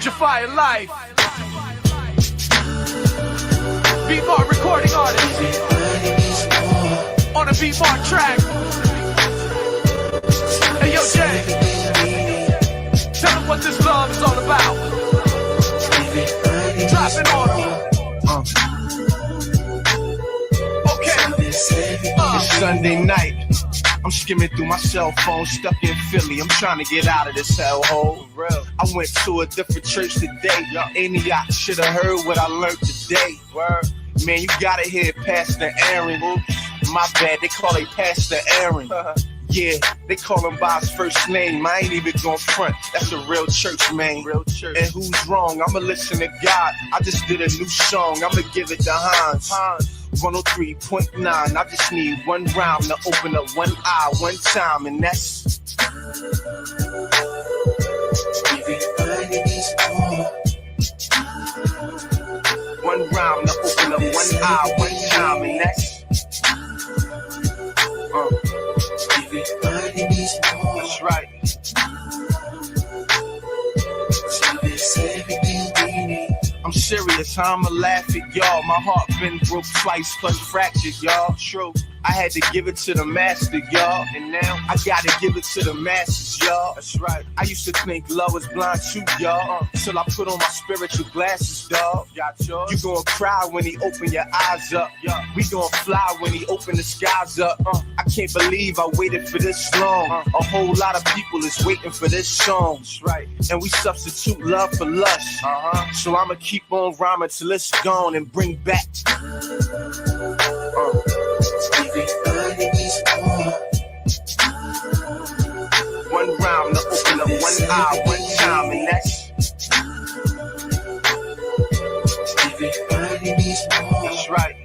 Japhia Life. Beatmark recording artist. On a Beatmark track. Hey yo, Jay. Tell them what this love is all about. Dropping on them. Okay. It's Sunday night. I'm skimming through my cell phone, stuck in Philly. I'm trying to get out of this hellhole. I went to a different church today. Antioch should have heard what I learned today. Man, you gotta hear Pastor Aaron. My bad, they call it Pastor Aaron. Yeah, they call him by his first name. I ain't even gon' front. That's a real church, man. Real church. And who's wrong? I'ma listen to God. I just did a new song. I'ma give it to Hans. 103.9. I just need one rhyme to open up one eye one time, and that's one rhyme to open up one eye one time, and that's that's right. I'm serious, I'ma laugh at y'all. My heart been broke twice, plus fractured, y'all. True. I had to give it to the master, y'all. And now I gotta give it to the masses, y'all. That's right. I used to think love was blind too, y'all. Till I put on my spiritual glasses, dawg. You gonna cry when he open your eyes up. We gonna fly when he open the skies up. I can't believe I waited for this long. A whole lot of people is waiting for this song. That's right. And we substitute love for lust. So I'ma keep on rhyming till it's gone and bring back. One rhyme to open up one eye one time, and that's right.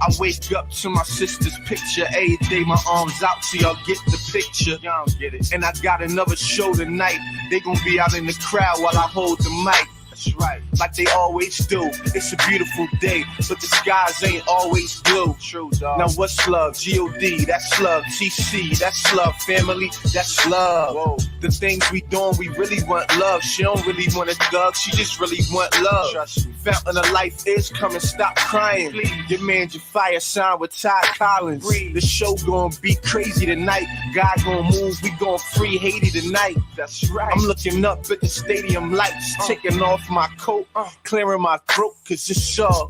I wake up to my sister's picture every day, my arms out so y'all get the picture. Y'all don't get it. And I got another show tonight. They gonna be out in the crowd while I hold the mic. That's right, like they always do. It's a beautiful day, but the skies ain't always blue. True, dog. Now what's love? G.O.D. That's love. T.C. That's love. Family. That's love. Whoa. The things we doing, we really want love. She don't really want a thug. She just really want love. Trust me. Fountain of life is coming. Stop crying. Please. Your man Japhia signed with Ty Collins. Breathe. The show gonna be crazy tonight. God gonna move. We gonna free Haiti tonight. That's right. I'm looking up at the stadium lights, taking off my coat, clearing my throat, cause it's all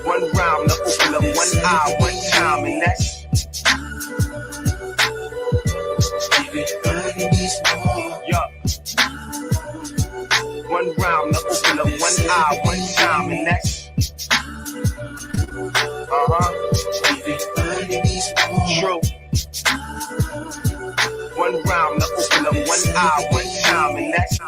one rhyme to open up one eye one time, and that's one rhyme to open up one eye one time, and that's true. One rhyme to open up one eye one time, and that's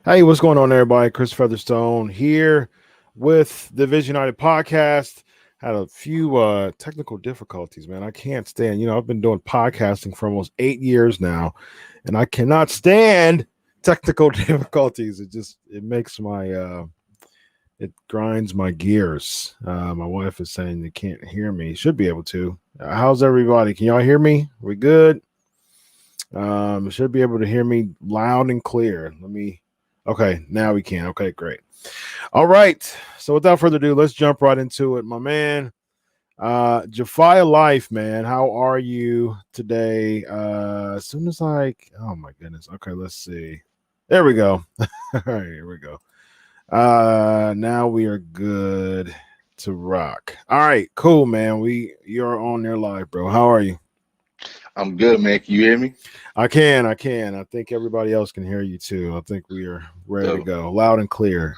Hey, what's going on, everybody? Chris Featherstone here with the Vision United podcast. Had a few technical difficulties, man. I can't stand, I've been doing podcasting for almost 8 years now, and I cannot stand technical difficulties. It makes it grinds my gears. My wife is saying they can't hear me. Should be able to. How's everybody? Can y'all hear me? We good? Should be able to hear me loud and clear. Okay, now we can. Okay, great. All right. So without further ado, let's jump right into it, my man. Japhia Life, man. How are you today? As soon as oh my goodness. Okay, let's see. There we go. All right, here we go. Now we are good to rock. All right, cool, man. You're on there live, bro. How are you? I'm good, man. Can you hear me? I can. I think everybody else can hear you too. I think we are ready to Dope. go. Loud and clear.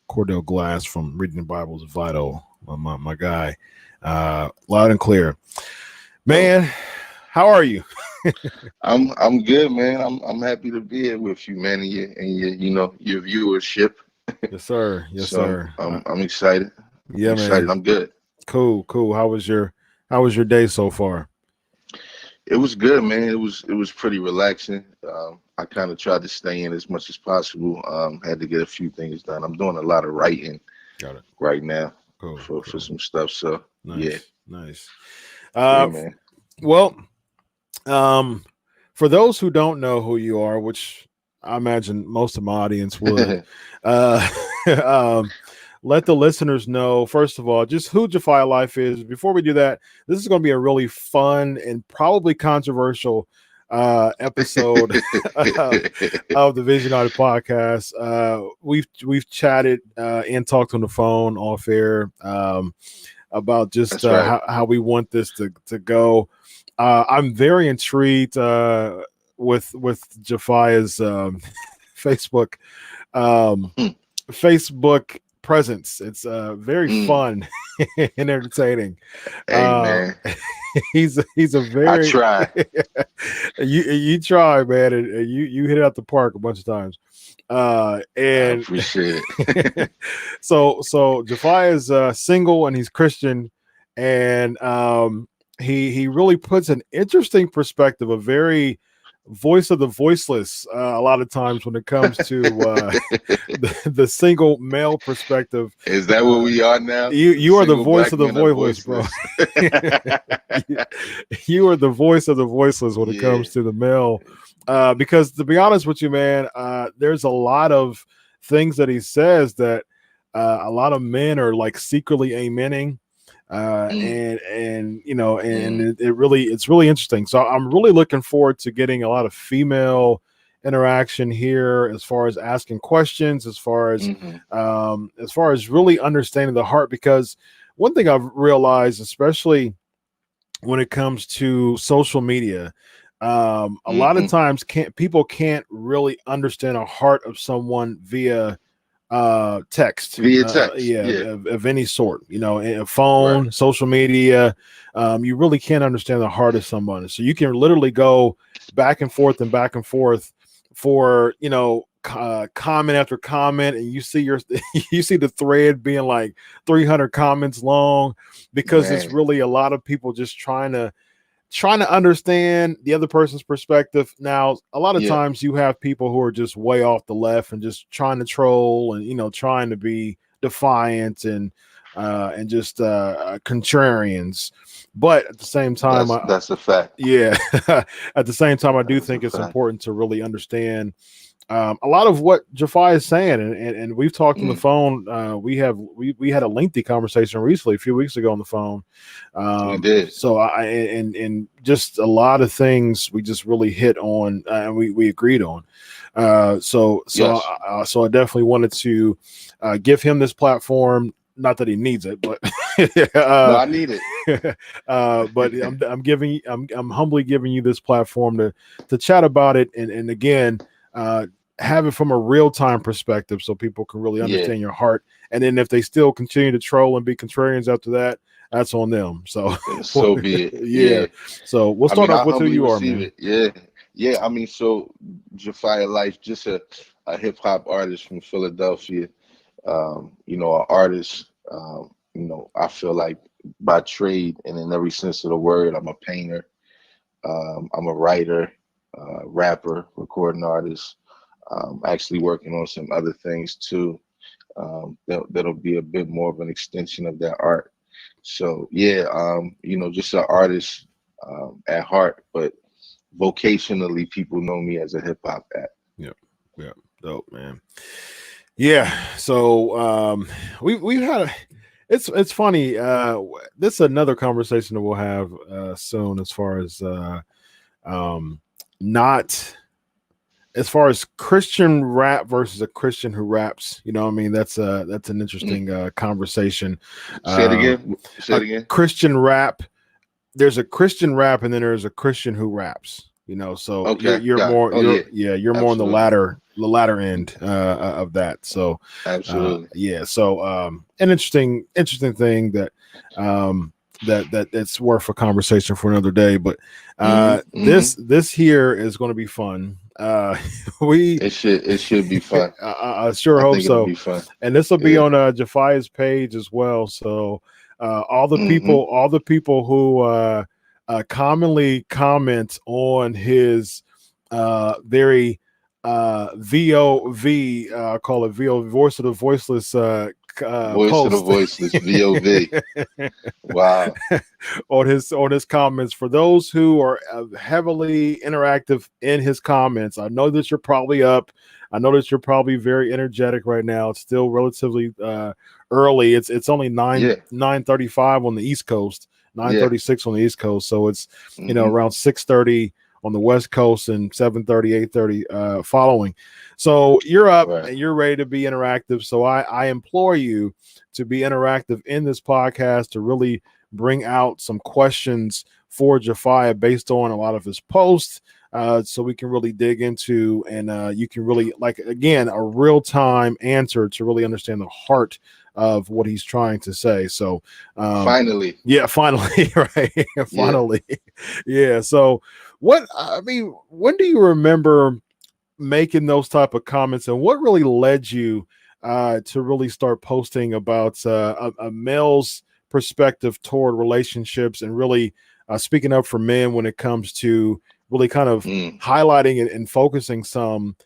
Cordell Glass from Reading the Bible is Vital. My guy. Loud and clear. Dope. Man, how are you? I'm good, man. I'm happy to be here with you, man, and your viewership. Yes, sir. Yes, So sir. I'm excited. I'm Yeah, excited. man. I'm good. Cool. How was your day so far? It was good, man. It was pretty relaxing. I kind of tried to stay in as much as possible. Had to get a few things done. I'm doing a lot of writing Got it. right now for Cool. some stuff. So yeah, Nice. yeah, Uh, man. well, um, for those who don't know who you are, which I imagine most of my audience would, uh, um, let the listeners know, first of all, just who Japhia Life is. Before we do that, this is going to be a really fun and probably controversial episode of the Vision Audit podcast. We've chatted and talked on the phone off air about just That's right. how we want this to go. I'm very intrigued with Japhia's Facebook um, Mm, Facebook presence. It's very mm. fun and entertaining. Hey, Uh, man. he's a I very try. you try, man, and you hit it out the park a bunch of times. I And appreciate it. so Japhia is single and he's Christian, and he really puts an interesting perspective, a very voice of the voiceless. A lot of times when it comes to the single male perspective, Is that what uh, we are now? you are the Single voice black of the men are voiceless, bro. voiceless. you, you are the voice of the voiceless when it Yeah. comes to the male. Because to be honest with you, man, there's a lot of things that he says that a lot of men are like secretly amening. Mm, And mm, it's really interesting. So I'm really looking forward to getting a lot of female interaction here, as far as asking questions, hmm as far as really understanding the heart. Because one thing I've realized, especially when it comes to social media, a lot of hmm times can't really understand a heart of someone via text, Via text. yeah, Yeah. of any sort, a Right. phone, social media. You really can't understand the heart of someone, so you can literally go back and forth for comment after comment, and you see you see the thread being like 300 comments long, because it's Man. really a lot of people just trying to understand the other person's perspective. Now, a lot of Yeah. times you have people who are just way off the left and just trying to troll, and trying to be defiant and just contrarians. But at the same time, That's a fact. yeah, at the same time, I do That's a think it's fact. important to really understand a lot of what Japhia is saying, and we've talked on the Mm, phone. We had a lengthy conversation recently, a few weeks ago, on the phone. we did. So I and just a lot of things we just really hit on, and we agreed on. Yes. So I definitely wanted to give him this platform. Not that he needs it, but No, uh, I need it. but I'm humbly giving you this platform to chat about it, and again, uh, have it from a real time perspective, so people can really Yeah. understand your heart. And then if they still continue to troll and be contrarians after that, that's on them. So So be it. yeah, Yeah. so we'll I start mean, off I with who humbly you are, receive man. it. Yeah. Yeah. I mean, so Japhia Life, just a hip hop artist from Philadelphia. An artist, I feel like by trade and in every sense of the word, I'm a painter, I'm a writer, rapper, recording artist, actually working on some other things too. That'll be a bit more of an extension of that art. So yeah, just an artist at heart, but vocationally, people know me as a hip hop act. Yep. Yep. Dope, man. Yeah. So we've had it's funny. This is another conversation that we'll have soon as far as not as far as Christian rap versus a Christian who raps. You know what I mean? That's an interesting conversation. Say it again. Say it again. Christian rap. There's a Christian rap and then there's a Christian who raps. So Okay, you're more you're more on the latter end of that. So absolutely. So an interesting thing that that's worth a conversation for another day. But this here is going to be fun. It should be fun. I sure hope so. Be fun. And this will be on Japhia's page as well. So all the people who commonly comment on his very VOV, call it VO, voice of the voiceless voice post. of the voiceless VOV. Wow. on his comments. For those who are heavily interactive in his comments, I know that you're probably up. I know that you're probably very energetic right now. It's still relatively early. It's only 9:35 on the East Coast. 9:36 on the East Coast, so it's around 6:30 on the West Coast and 7:30, 8:30 following. So you're up and you're ready to be interactive. So I implore you to be interactive in this podcast, to really bring out some questions for Japhia based on a lot of his posts, so we can really dig into and you can really, like, again, a real-time answer to really understand the heart of what he's trying to say. So finally, right? Finally, yeah. So when do you remember making those type of comments, and what really led you to really start posting about a male's perspective toward relationships, and really speaking up for men when it comes to really kind of highlighting and focusing some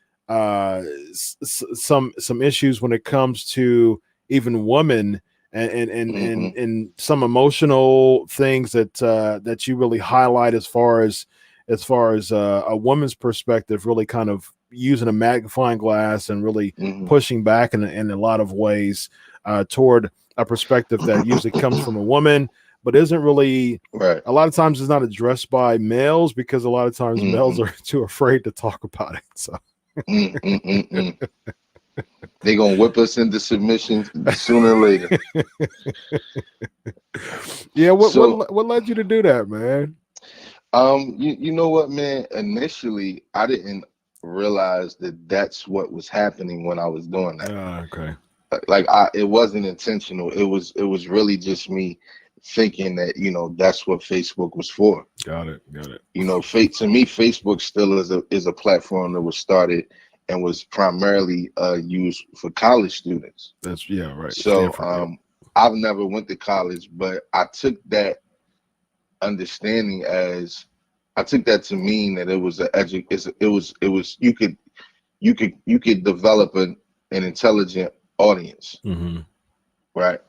issues when it comes to even women and some emotional things that you really highlight as far as a woman's perspective, really kind of using a magnifying glass and really pushing back in a lot of ways toward a perspective that usually comes from a woman, but isn't really a lot of times is not addressed by males, because a lot of times males are too afraid to talk about it. So they're gonna whip us into submission sooner or later. Yeah, what led you to do that, man? You know what, man? Initially, I didn't realize that that's what was happening when I was doing that. Okay. Like it wasn't intentional. It was really just me thinking that that's what Facebook was for. Got it. To me, Facebook still is a platform that was started and was primarily used for college students. That's right. So I've never went to college, but I took that understanding as to mean that it was you could develop an intelligent audience, right?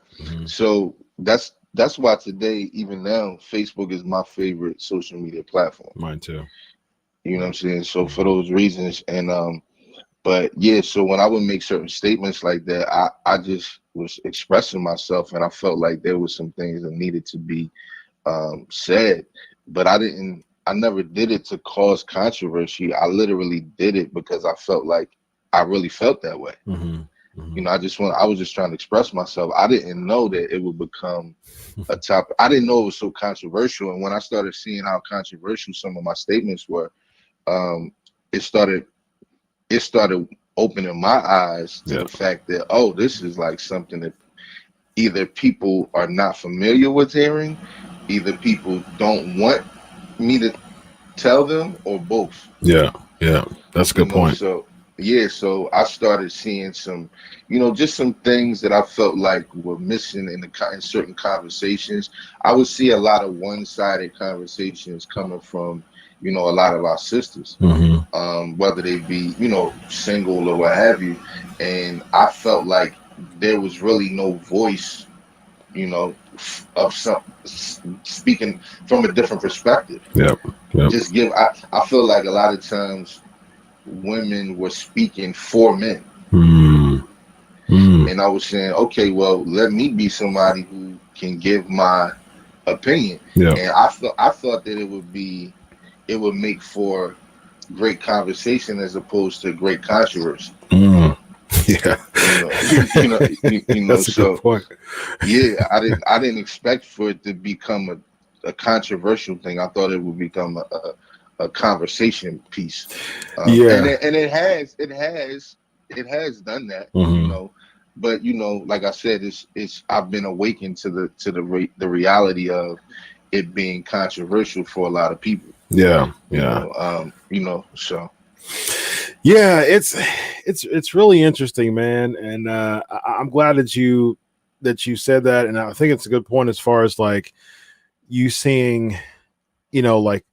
So that's why today, even now, Facebook is my favorite social media platform. Mine too. You know what I'm saying? So for those reasons, and but yeah, so when I would make certain statements like that, I just was expressing myself, and I felt like there was some things that needed to be said, but I never did it to cause controversy. I literally did it because I felt like I really felt that way. I was just trying to express myself. I didn't know that it would become a topic. I didn't know it was so controversial. And when I started seeing how controversial some of my statements were, it started opening my eyes to the fact that, oh, this is like something that either people are not familiar with hearing, either people don't want me to tell them, or both. Yeah. That's a good point. So yeah, so I started seeing some, just some things that I felt like were missing in certain conversations. I would see a lot of one-sided conversations coming from, a lot of our sisters, Mm-hmm. whether they be, single or what have you. And I felt like there was really no voice, of some speaking from a different perspective. Yep. Yep. I feel like a lot of times women were speaking for men. Mm. Mm. And I was saying, okay, well, let me be somebody who can give my opinion. Yep. And I thought that it would make for great conversation as opposed to great controversy. Mm. Yeah. You know, you know. That's a good So point. yeah, I didn't expect for it to become a controversial thing. I thought it would become a conversation piece, and Yeah. it has done that, Mm-hmm. But like I said, it's I've been awakened to the reality of it being controversial for a lot of people. Yeah. Yeah. So Yeah. It's really interesting, man, and I'm glad that you said that, and I think it's a good point as far as like you seeing, like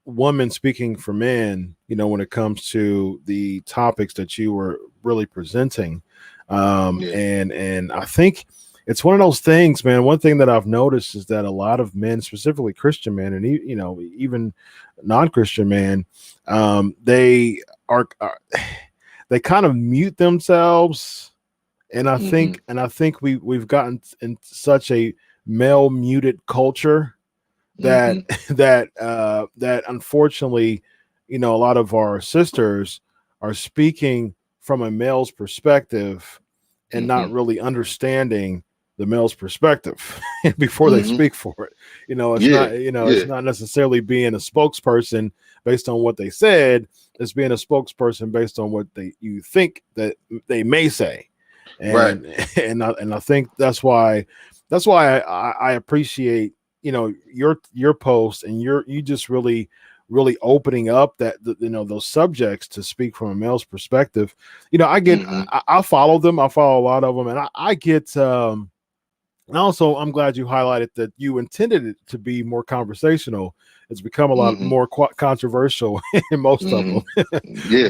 women speaking for men, when it comes to the topics that you were really presenting. yeah. And I think it's one of those things, man. One thing that I've noticed is that a lot of men, specifically Christian men, and even non-Christian men, they are they kind of mute themselves, and I Hmm. think we've gotten in such a male muted culture that Hmm. that unfortunately, a lot of our sisters are speaking from a male's perspective and not Hmm. really understanding the male's perspective before they Hmm. speak for it. It's Yeah. not, it's Yeah. not necessarily being a spokesperson based on what they said. It's being a spokesperson based on what you think that they may say. Right. And and I think that's why I appreciate, your post, and you just really opening up those subjects to speak from a male's perspective. Hmm. I follow them. I follow a lot of them, and I get and also, I'm glad you highlighted that you intended it to be more conversational. It's become a lot Hmm. more controversial in most of Hmm. them. Yeah.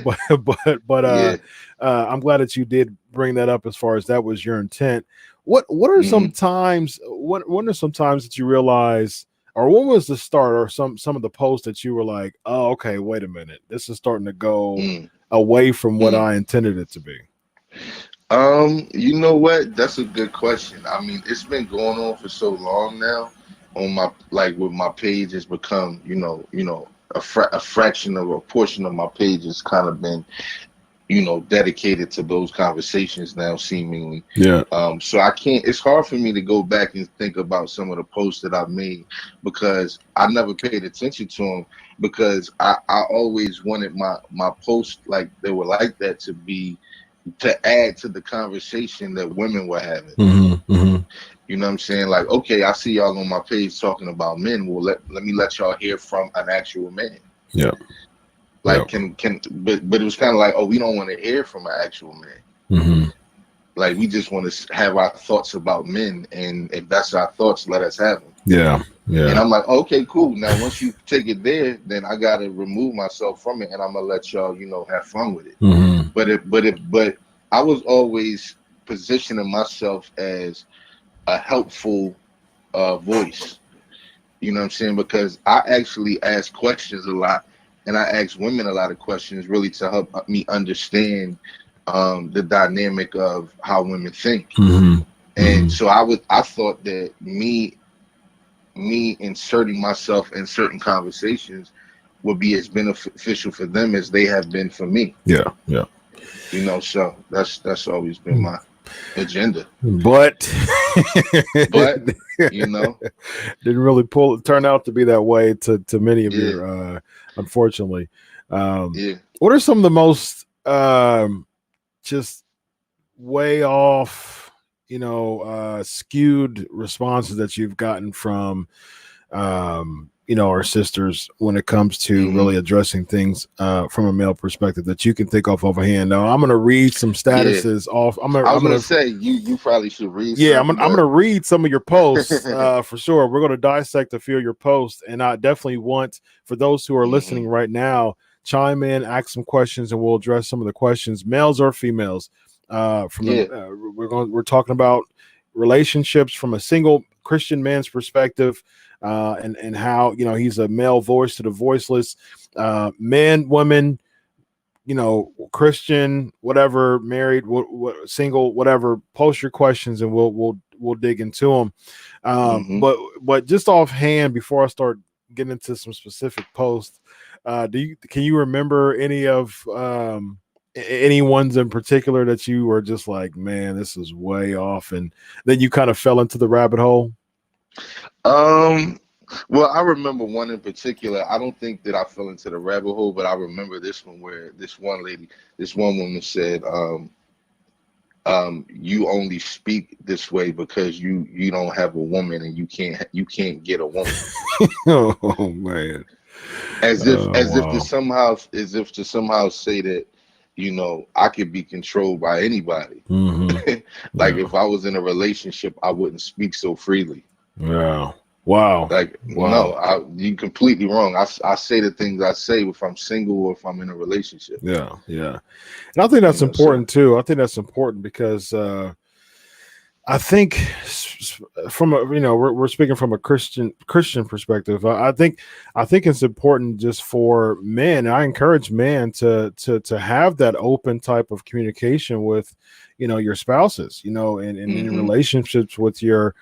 But Yeah. I'm glad that you did bring that up as far as that was your intent. What are some Hmm. times? What are some times that you realize, or when was the start, or some of the posts that you were like, oh, okay, wait a minute, this is starting to go Mm. away from what Mm. I intended it to be. You know what? That's a good question. I mean, it's been going on for so long now. On my like with my page has become, a fraction of a portion of my page has kind of been, dedicated to those conversations now, seemingly. Yeah. So I can't. It's hard for me to go back and think about some of the posts that I've made because I never paid attention to them because I always wanted my posts like they were like that to add to the conversation that women were having. Mm-hmm, mm-hmm. You know what I'm saying? Like, okay, I see y'all on my page talking about men. Well, let me let y'all hear from an actual man. Yeah. Yeah. Like, but it was kind of like, oh, we don't want to hear from an actual man. Mm-hmm. Like, we just want to have our thoughts about men, and if that's our thoughts, let us have them. Yeah. And Yeah. I'm like, okay, cool. Now, once you take it there, then I gotta remove myself from it, and I'm gonna let y'all, have fun with it. Mm-hmm. But I was always positioning myself as a helpful voice. You know what I'm saying? Because I actually ask questions a lot, and I ask women a lot of questions, really to help me understand the dynamic of how women think. Mm-hmm. And Mm-hmm. so I thought that me inserting myself in certain conversations would be as beneficial for them as they have been for me. Yeah. Yeah. So that's always been my agenda. But But didn't you know, really turn out to be that way to many of yeah, your unfortunately. yeah. What are some of the most just way off, skewed responses that you've gotten from our sisters when it comes to really addressing things from a male perspective that you can think off hand. Now, I'm going to read some statuses off. I was going to say you probably should read. Yeah, I'm going to read some of your posts for sure. We're going to dissect a few of your posts, and I definitely want for those who are listening right now, chime in, ask some questions, and we'll address some of the questions, males or females. We're talking about relationships from a single Christian man's perspective, and how he's a male voice to the voiceless, man, woman, Christian, whatever, married, single, whatever. Post your questions, and we'll dig into them. But just offhand, before I start getting into some specific posts, can you remember any ones in particular that you were just like, man, this is way off, and then you kind of fell into the rabbit hole? Well, I remember one in particular. I don't think that I fell into the rabbit hole, but I remember this one where this one woman said, you only speak this way because you don't have a woman and you can't get a woman. Oh man. As if to somehow say that, I could be controlled by anybody. If I was in a relationship, I wouldn't speak so freely. Wow. No, you're completely wrong. I say the things I say if I'm single or if I'm in a relationship. Yeah. And I think that's important too. I think that's important because I think from we're speaking from a Christian perspective. I think it's important just for men. I encourage men to have that open type of communication with, your spouses, and in relationships with your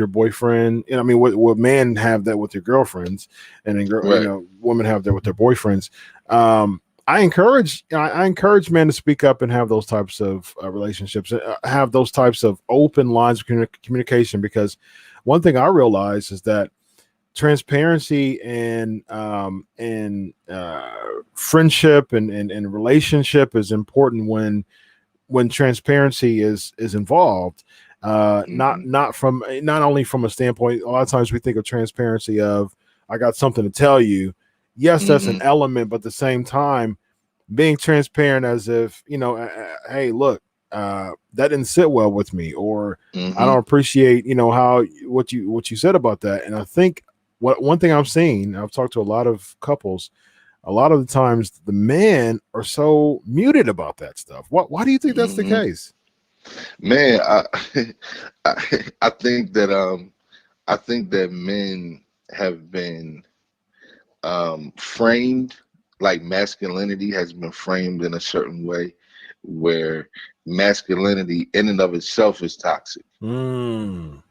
boyfriend. And I mean, what men have that with your girlfriends, and then women have that with their boyfriends. I encourage men to speak up and have those types of relationships, have those types of open lines of communication, because one thing I realize is that transparency and friendship and relationship is important when transparency is involved. Not only from a standpoint, a lot of times we think of transparency of, I got something to tell you. Yes, that's an element, but at the same time, being transparent as if, hey, look, that didn't sit well with me, or I don't appreciate, what you said about that. And I think one thing I'm seeing, I've talked to a lot of couples, a lot of the times the men are so muted about that stuff. Why do you think that's the case? Man, I think that men have been framed, like masculinity has been framed in a certain way where masculinity in and of itself is toxic. Oh,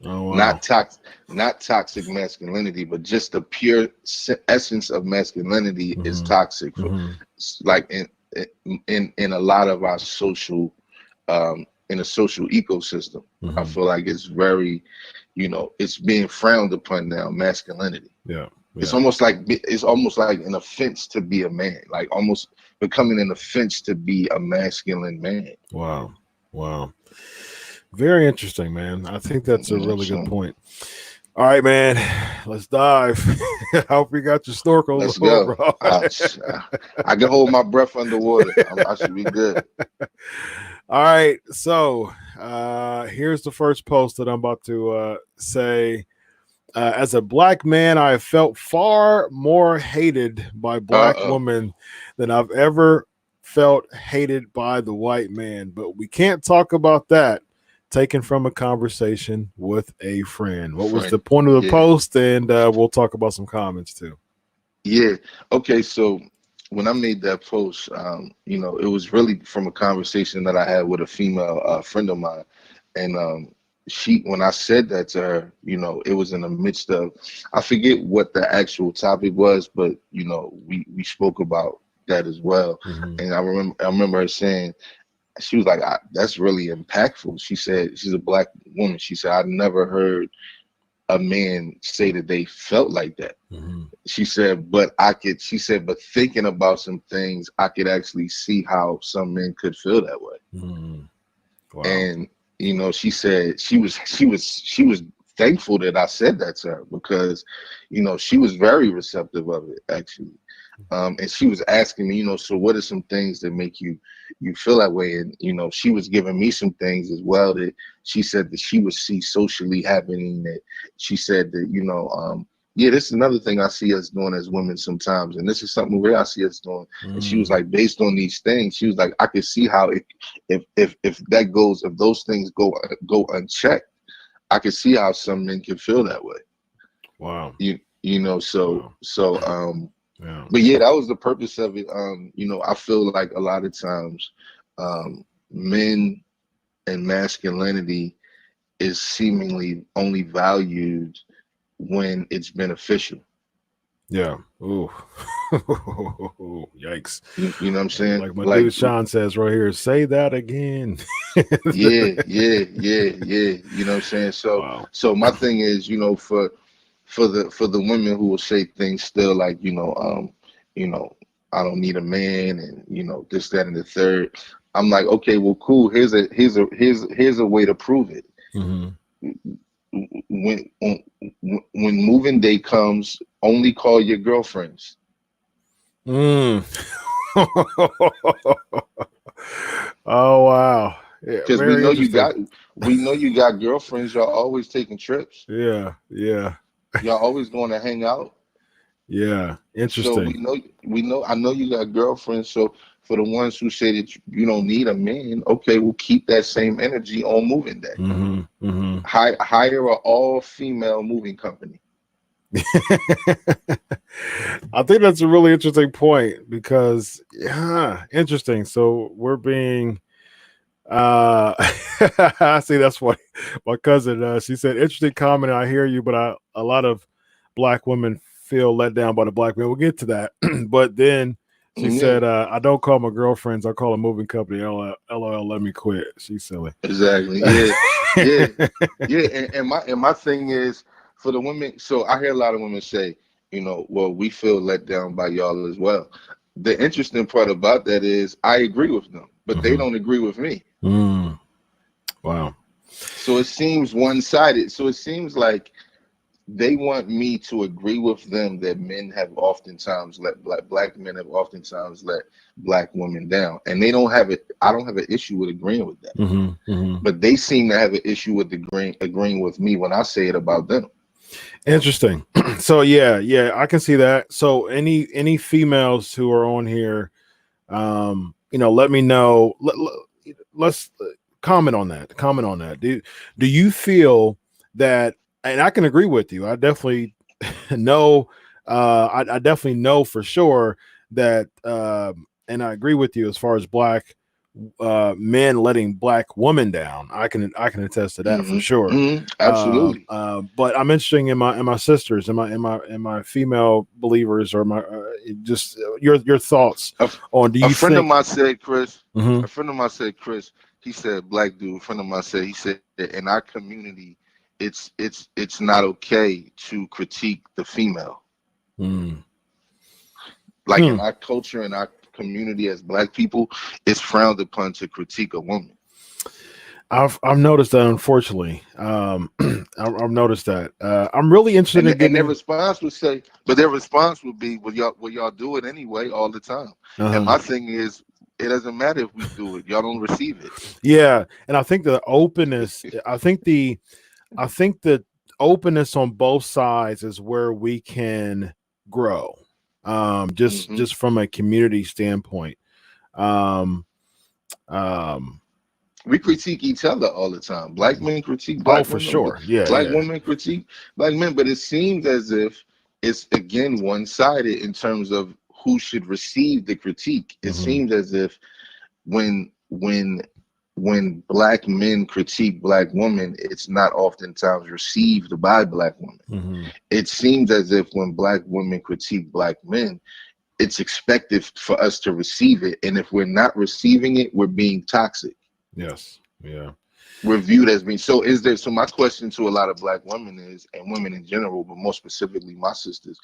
wow. Not toxic masculinity, but just the pure essence of masculinity is toxic. Like in a lot of our social in a social ecosystem. I feel like it's very, it's being frowned upon now, masculinity. Yeah. It's almost like an offense to be a man, like almost becoming an offense to be a masculine man. Wow. Very interesting, man. I think that's a really good point. All right, man, let's dive. I hope you got your snorkel. Let's go. Bro. I can hold my breath underwater. I should be good. All right, so here's the first post that I'm about to say. As a black man, I have felt far more hated by black women than I've ever felt hated by the white man. But we can't talk about that. Taken from a conversation with a friend. What was the point of the post? And we'll talk about some comments too. Yeah. Okay. So when I made that post, it was really from a conversation that I had with a female friend of mine, and when I said that to her, it was in the midst of, I forget what the actual topic was, but we spoke about that as well. And I remember her saying, she was like, that's really impactful. She said, she's a black woman. She said, I've never heard a man say that they felt like that. She said, but thinking about some things, I could actually see how some men could feel that way. Wow. And she said she was thankful that I said that to her, because, she was very receptive of it, actually. And she was asking me, so what are some things that make you feel that way? And, she was giving me some things as well that she said that she would see socially happening, that she said that, yeah, this is another thing I see us doing as women sometimes. And this is something where I see us doing. And she was like, based on these things, she was like, I could see how if those things go unchecked, I could see how some men can feel that way. Wow. Yeah. But yeah, that was the purpose of it. I feel like a lot of times, men and masculinity is seemingly only valued when it's beneficial. Yeah. Ooh. Yikes. You know what I'm saying? Like my dude Sean says right here, say that again. Yeah. You know what I'm saying? So wow. So my thing is, for the women who will say things still like, I don't need a man, and this, that, and the third. I'm like, okay, well, cool. Here's a way to prove it. When moving day comes, only call your girlfriends. Oh wow. Because we know you got girlfriends. Y'all always taking trips. Yeah. Y'all always going to hang out. Yeah, interesting. So we know. I know you got girlfriends. So for the ones who say that you don't need a man, okay, we'll keep that same energy on moving day. Hire an all-female moving company. I think that's a really interesting point, because interesting. So we're being I see, that's what my cousin she said, interesting comment. I hear you, but a lot of black women feel let down by the black men. We'll get to that. But then she said, I don't call my girlfriends, I call a moving company. LOL, let me quit. She's silly. Exactly. Yeah. And my thing is, for the women, so I hear a lot of women say, well, we feel let down by y'all as well. The interesting part about that is I agree with them, but they don't agree with me. Wow. So it seems one-sided. So it seems like they want me to agree with them that men have oftentimes black men have oftentimes let black women down, and they don't have it. I don't have an issue with agreeing with that, but they seem to have an issue with agreeing with me when I say it about them. Interesting. So yeah, I can see that. So any females who are on here, let me know. Let's comment on that. Do you feel that? And I can agree with you. I definitely know. I definitely know for sure that, and I agree with you as far as black men letting black women down. I can attest to that for sure. Absolutely. But I'm interested in my sisters, in my female believers, or my just your thoughts on. Do you? A friend of mine said, Chris. Mm-hmm. A friend of mine said, Chris. He said, black dude. A friend of mine said, he said, in our community, it's not okay to critique the female. Like in our culture, in our community as black people, it's frowned upon to critique a woman. I've noticed that, unfortunately. I've noticed that. I'm really interested in getting. And their response would be, "Well, y'all do it anyway all the time." And my thing is, it doesn't matter if we do it; y'all don't receive it. Yeah, and I think the openness. I think the openness on both sides is where we can grow. Just from a community standpoint. We critique each other all the time. Black men critique black women. For sure. Yeah. Black women critique black men, but it seems as if it's again one-sided in terms of who should receive the critique. It seems as if when black men critique black women, it's not oftentimes received by black women. It seems as if when black women critique black men, it's expected for us to receive it, and if we're not receiving it, we're being toxic. Yes. Yeah. We're viewed as being so. So my question to a lot of black women is, and women in general, but more specifically my sisters,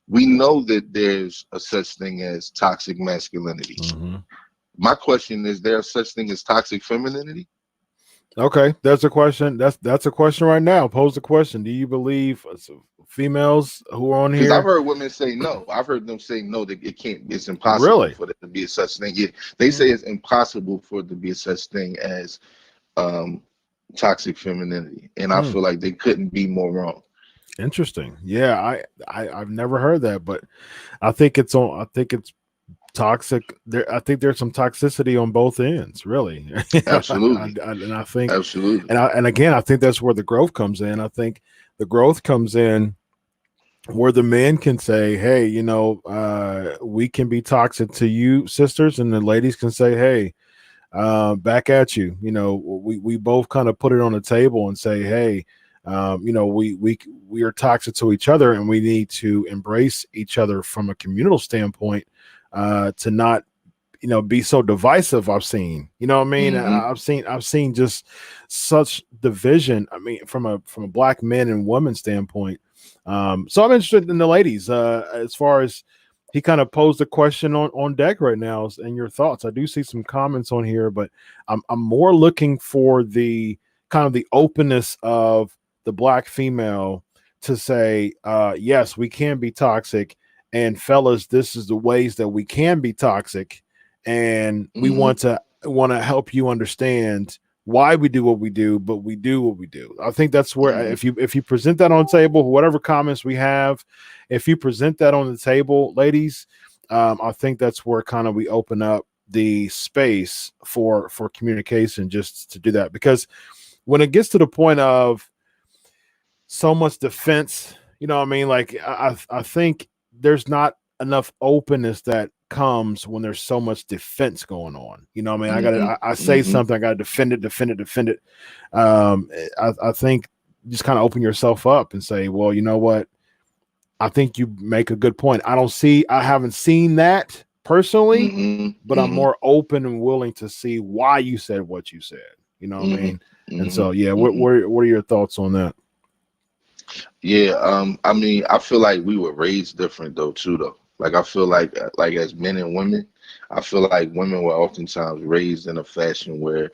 we know that there's a such thing as toxic masculinity. My question is, there such thing as toxic femininity? Okay, that's a question. That's a question right now. Pose the question. Do you believe females who are on Because I've here heard women say no. I've heard them say no, that it can't. It's impossible really? for there to be a such thing. Yeah, they say Mm, it's impossible for it to be a such thing as um, toxic femininity, and I mm, feel like they couldn't be more wrong. interesting. Yeah, I've never heard that, but I think it's on. I think it's toxic. There, I think there's some toxicity on both ends. Really, Absolutely, and I think, absolutely. and again, I think that's where the growth comes in. I think the growth comes in where the men can say, "Hey, we can be toxic to you, sisters," and the ladies can say, "Hey, back at you." We both kind of put it on the table and say, "Hey, we are toxic to each other, and we need to embrace each other from a communal standpoint, to not." Be so divisive. I've seen, what I mean. Hmm. I've seen just such division. I mean, from a black men and women standpoint. So I'm interested in the ladies, as far as he kind of posed a question on deck right now, and your thoughts. I do see some comments on here, but I'm more looking for the kind of the openness of the black female to say, yes, we can be toxic, and fellas, this is the ways that we can be toxic, and we Hmm. want to help you understand why we do what we do, but we do what we do. I think that's where, Hmm. if you present that on the table, whatever comments we have, if you present that on the table, ladies, I think that's where kind of we open up the space for communication, just to do that. Because when it gets to the point of so much defense, what I mean? Like I think there's not enough openness that comes when there's so much defense going on. I mean, Hmm. I say Hmm. something, I gotta defend it. I think just kind of open yourself up and say, well, you know what? I think you make a good point. I haven't seen that personally, Hmm. but I'm Hmm. more open and willing to see why you said what you said. You know what I Hmm. mean? And Hmm. so, yeah, Hmm. what are your thoughts on that? Yeah, I mean, I feel like we were raised different though too though. Like I feel like as men and women, I feel like women were oftentimes raised in a fashion where,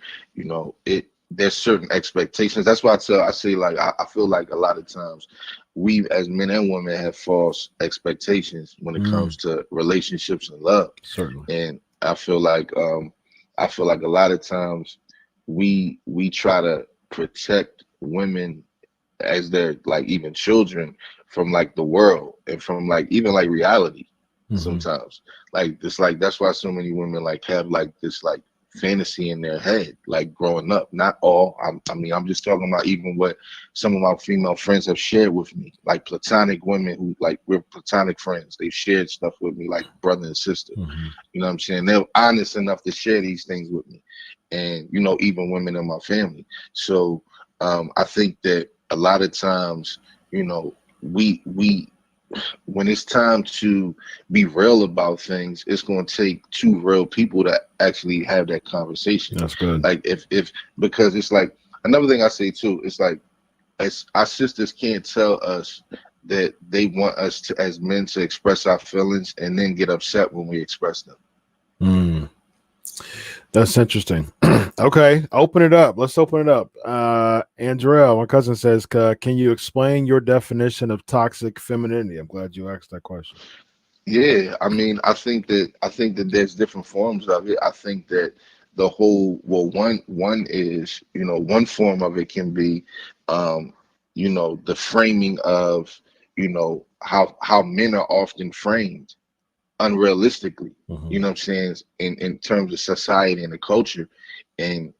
there's certain expectations. That's why I say like I feel like a lot of times we as men and women have false expectations when it Mm, comes to relationships and love. certainly. And I feel like a lot of times we try to protect women as they're like even children from like the world and from like even like reality Hmm. sometimes. Like it's like that's why so many women like have like this like fantasy in their head like growing up. Not all. I mean I'm just talking about even what some of my female friends have shared with me, like platonic women who like we're platonic friends. They've shared stuff with me like brother and sister. Hmm. You know what I'm saying? They're honest enough to share these things with me. And, even women in my family. So I think that a lot of times, we when it's time to be real about things, it's going to take two real people to actually have that conversation. That's good. Like if because it's like another thing I say too, it's like as our sisters can't tell us that they want us to as men to express our feelings and then get upset when we express them. Mm, that's interesting. Okay, open it up. Let's open it up. Andrell, my cousin says, can you explain your definition of toxic femininity? I'm glad you asked that question. Yeah, I mean, I think that there's different forms of it. I think that the whole well, one is one form of it can be, the framing of how men are often framed unrealistically. Hmm. You know what I'm saying in terms of society and the culture, and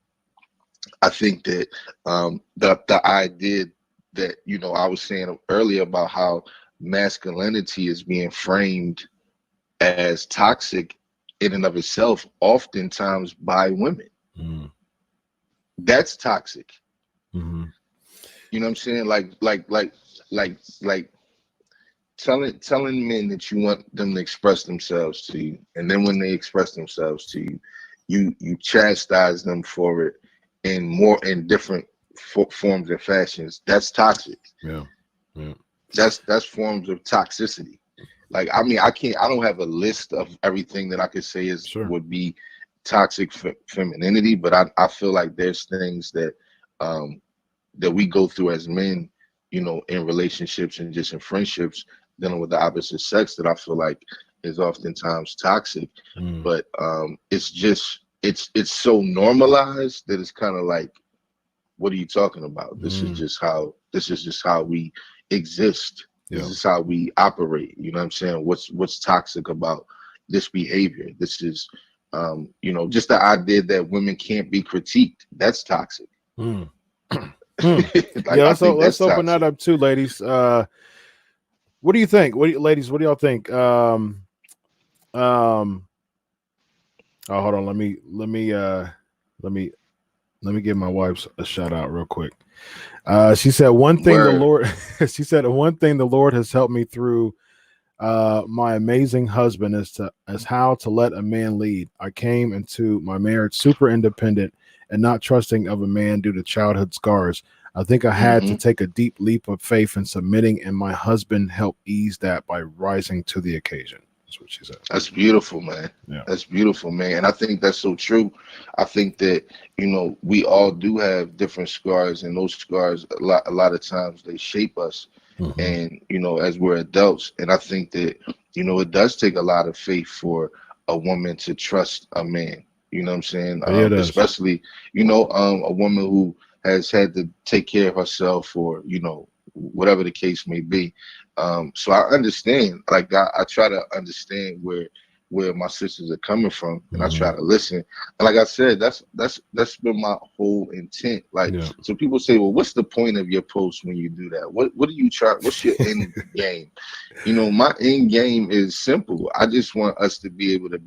I think that the idea that I was saying earlier about how masculinity is being framed as toxic in and of itself, oftentimes by women. Hmm. That's toxic. Hmm. You know what I'm saying? Like telling men that you want them to express themselves to you, and then when they express themselves to you, you chastise them for it in different forms and fashions. That's toxic. Yeah. Yeah. That's forms of toxicity. Like I mean, I don't have a list of everything that I could say is Sure. would be toxic femininity, but I feel like there's things that that we go through as men, you know, in relationships and just in friendships, dealing with the opposite sex, that I feel like is oftentimes toxic. Mm. But it's just it's so normalized that it's kind of like, what are you talking about? This is just how we exist. This Yeah. is how we operate. You know what I'm saying? What's toxic about this behavior? This is you know, just the idea that women can't be critiqued. That's toxic. Mm. Like, Yeah, I think let's that's open that toxic. up too, ladies. What do you think? Ladies, what do y'all think? Oh, hold on. Let me give my wife a shout out real quick. She said one thing the Word. Lord she said one thing the Lord has helped me through my amazing husband is how to let a man lead. I came into my marriage super independent and not trusting of a man due to childhood scars. I think I had to take a deep leap of faith in submitting, and my husband helped ease that by rising to the occasion. That's what she said. That's beautiful, man. Yeah. That's beautiful, man. And I think that's so true. I think that, you know, we all do have different scars, and those scars a lot of times they shape us, Mm-hmm. and, you know, as we're adults. And I think that, you know, it does take a lot of faith for a woman to trust a man. You know what I'm saying? Yeah, it does. Especially, you know, a woman who has had to take care of herself, or, you know, whatever the case may be. So I understand. Like, I try to understand where my sisters are coming from, and I try Mm-hmm. to listen. And like I said, that's been my whole intent. Like, Yeah. so people say, well, what's the point of your post when you do that? What do you try? What's your end game? You know, my end game is simple. I just want us to be able to,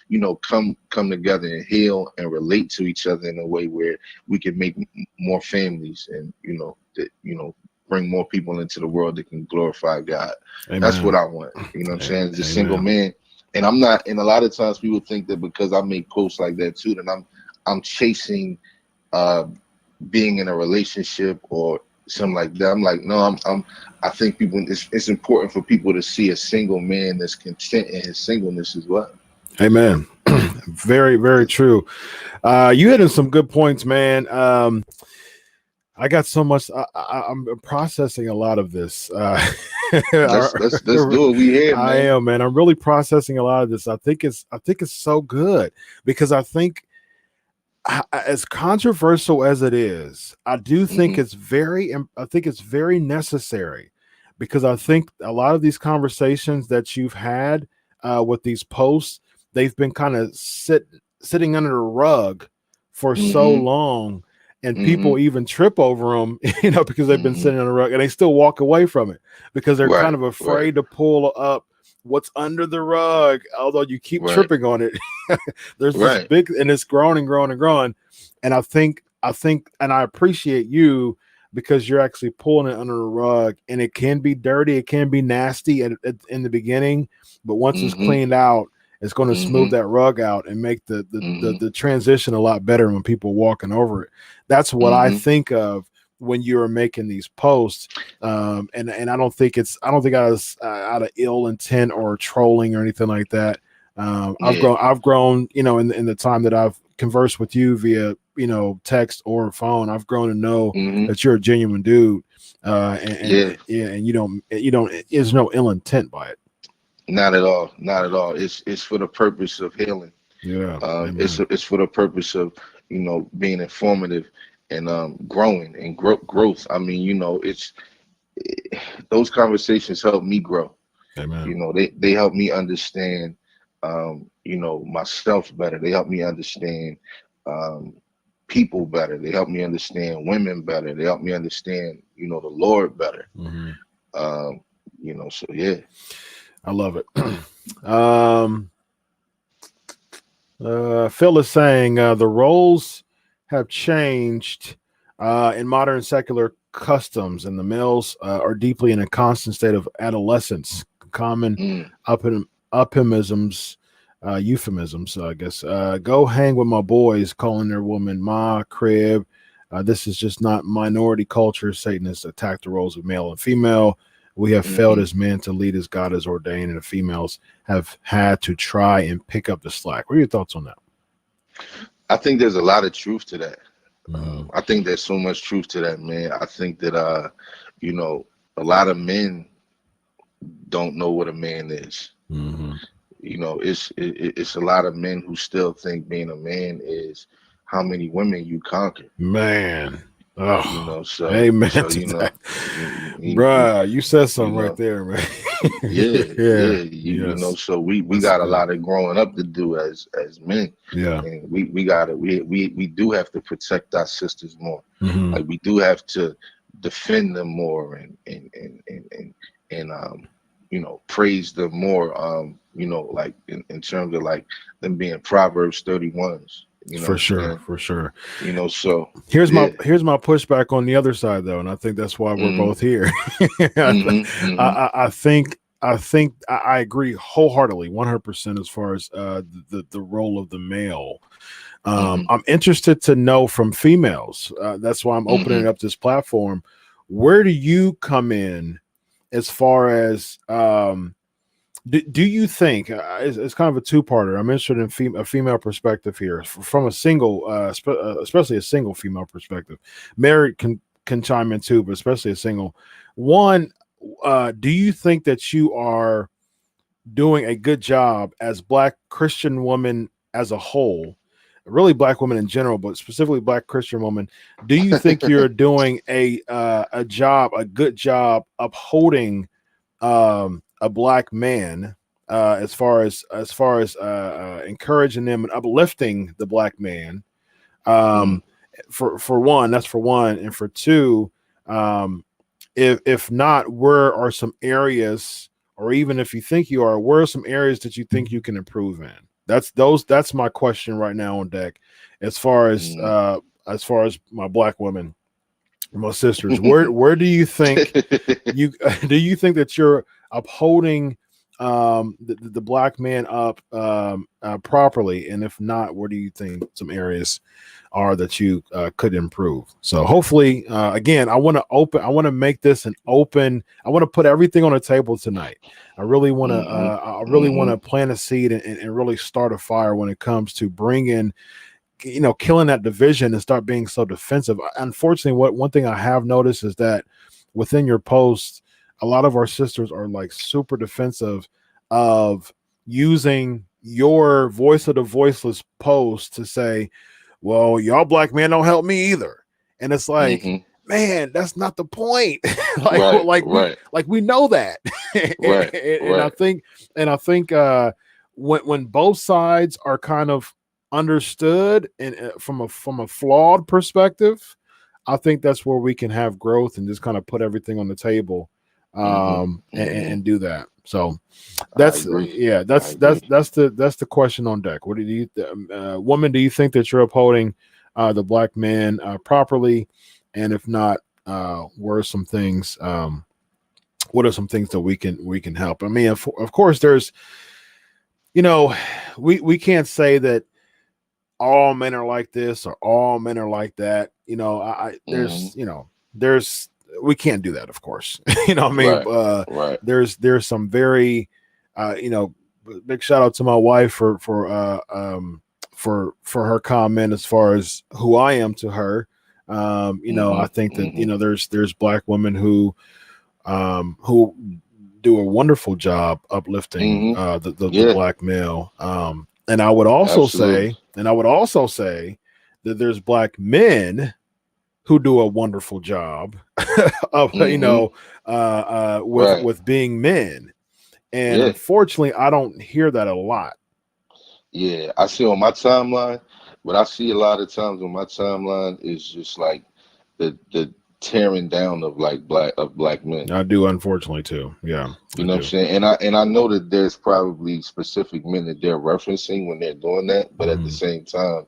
you know, come together and heal and relate to each other in a way where we can make more families, and, you know, that, you know, bring more people into the world that can glorify God. Amen. That's what I want. You know what I'm saying? As a single man. And I'm not, and a lot of times people think that because I make posts like that too, that I'm chasing being in a relationship or something like that. I'm like, no, I think it's important for people to see a single man that's content in his singleness as well. Amen. Very, very true. You hit in some good points, man. I got so much. I'm processing a lot of this. Let's do it. We here, man. I am, man. I'm really processing a lot of this. I think it's so good, because I think, as controversial as it is, I do think it's very necessary, because I think a lot of these conversations that you've had with these posts, they've been kind of sitting under the rug for so long. And people even trip over them, you know, because they've been sitting on the rug, and they still walk away from it because they're kind of afraid to pull up what's under the rug. Although you keep tripping on it, there's this big, and it's growing and growing and growing. And I think, and I appreciate you, because you're actually pulling it under the rug, and it can be dirty, it can be nasty in the beginning, but once it's cleaned out, it's going to smooth that rug out and make the transition a lot better when people are walking over it. That's what I think of when you are making these posts. And I don't think I was out of ill intent or trolling or anything like that. I've grown, you know, in the time that I've conversed with you via, you know, text or phone. I've grown to know that you're a genuine dude. And you don't, there's no ill intent by it. Not at all. Not at all. It's for the purpose of healing. Yeah. It's for the purpose of, you know, being informative and growing and growth. I mean, you know, those conversations help me grow. Amen. You know, they help me understand, you know, myself better. They help me understand people better. They help me understand women better. They help me understand, you know, the Lord better. You know, so yeah. I love it. Phil is saying the roles have changed in modern secular customs, and the males are deeply in a constant state of adolescence. Common euphemisms, I guess. Go hang with my boys, calling their woman ma, crib. This is just not minority culture. Satanists attack the roles of male and female. We have failed as men to lead as God has ordained, and the females have had to try and pick up the slack. What are your thoughts on that? I think there's a lot of truth to that. Mhm. I think there's so much truth to that, man. I think that you know, a lot of men don't know what a man is. Mhm. You know, it's a lot of men who still think being a man is how many women you conquer. Man. You Oh, know, amen so to you know, that. you, Bruh, you said you something right know, there, man. yeah, Yeah. yeah, you know. Yes. So we That's got a good. lot of growing up to do as men, Yeah. and we do have to protect our sisters more. Hmm. Like we do have to defend them more and you know, praise them more. You know, like in terms of like them being Proverbs 31s. You know what For I'm sure. saying? For sure. You know, so Here's my yeah. pushback on the other side though, and I think that's why we're Mm-hmm. both here. I, Mm-hmm. I agree wholeheartedly, 100% as far as the role of the male. Mm-hmm. I'm interested to know from females. That's why I'm opening Mm-hmm. up this platform. Where do you come in as far as do you think it's kind of a two-parter? I'm interested in a female perspective here from a single, especially a single female perspective. Married can chime in too, but especially a single one. Do you think that you are doing a good job as Black Christian woman as a whole, really Black women in general, but specifically Black Christian woman? Do you think you're doing a good job upholding a Black man as far as encouraging them and uplifting the Black man? Mm-hmm. Um, for one, that's for one, and for two, um, if not, where are some areas, or even if you think you are, where are some areas that you think you can improve in? That's my question right now on deck, as far as my Black women, my sisters. Where do you think you do you think that you're upholding the Black man up properly, and if not, where do you think some areas are that you could improve? So hopefully, again, I want to make this an open. I want to put everything on the table tonight. I really want to Mm-hmm. plant a seed and really start a fire when it comes to bringing, killing that division and start being so defensive. Unfortunately, one thing I have noticed is that within your posts, a lot of our sisters are like super defensive of using your voice of the voiceless post to say, well, y'all Black men don't help me either. And it's like, Mm-hmm. man, that's not the point. Right, we right, know that. right, And I right. think when both sides are kind of understood and from a flawed perspective, I think that's where we can have growth and just kind of put everything on the table, Mm-hmm. Mm-hmm. and do that. So I that's agree. yeah, I agree. that's the question on deck. What do you, woman? Do you think that you're upholding the Black man properly? And if not, where are some things? What are some things that we can help? I mean, of course, there's, you know, we can't say that all men are like this or all men are like that. Mm-hmm. There's we can't do that, of course. I mean, Right, right. there's some very big shout out to my wife for her comment as far as who I am to her. I Mm-hmm. think that Mm-hmm. there's Black women who do a wonderful job uplifting Mm-hmm. the Yeah, Black male. And I would also absolutely. say, that there's Black men who do a wonderful job of Mm-hmm. Right. with being men. And Yeah. unfortunately, I don't hear that a lot. Yeah. I see on my timeline, what I see a lot of times on my timeline is just like the tearing down of like black men. I do, unfortunately, too. Yeah, You I know what I'm do. saying? And I know that there's probably specific men that they're referencing when they're doing that, but at the Mhm. same time,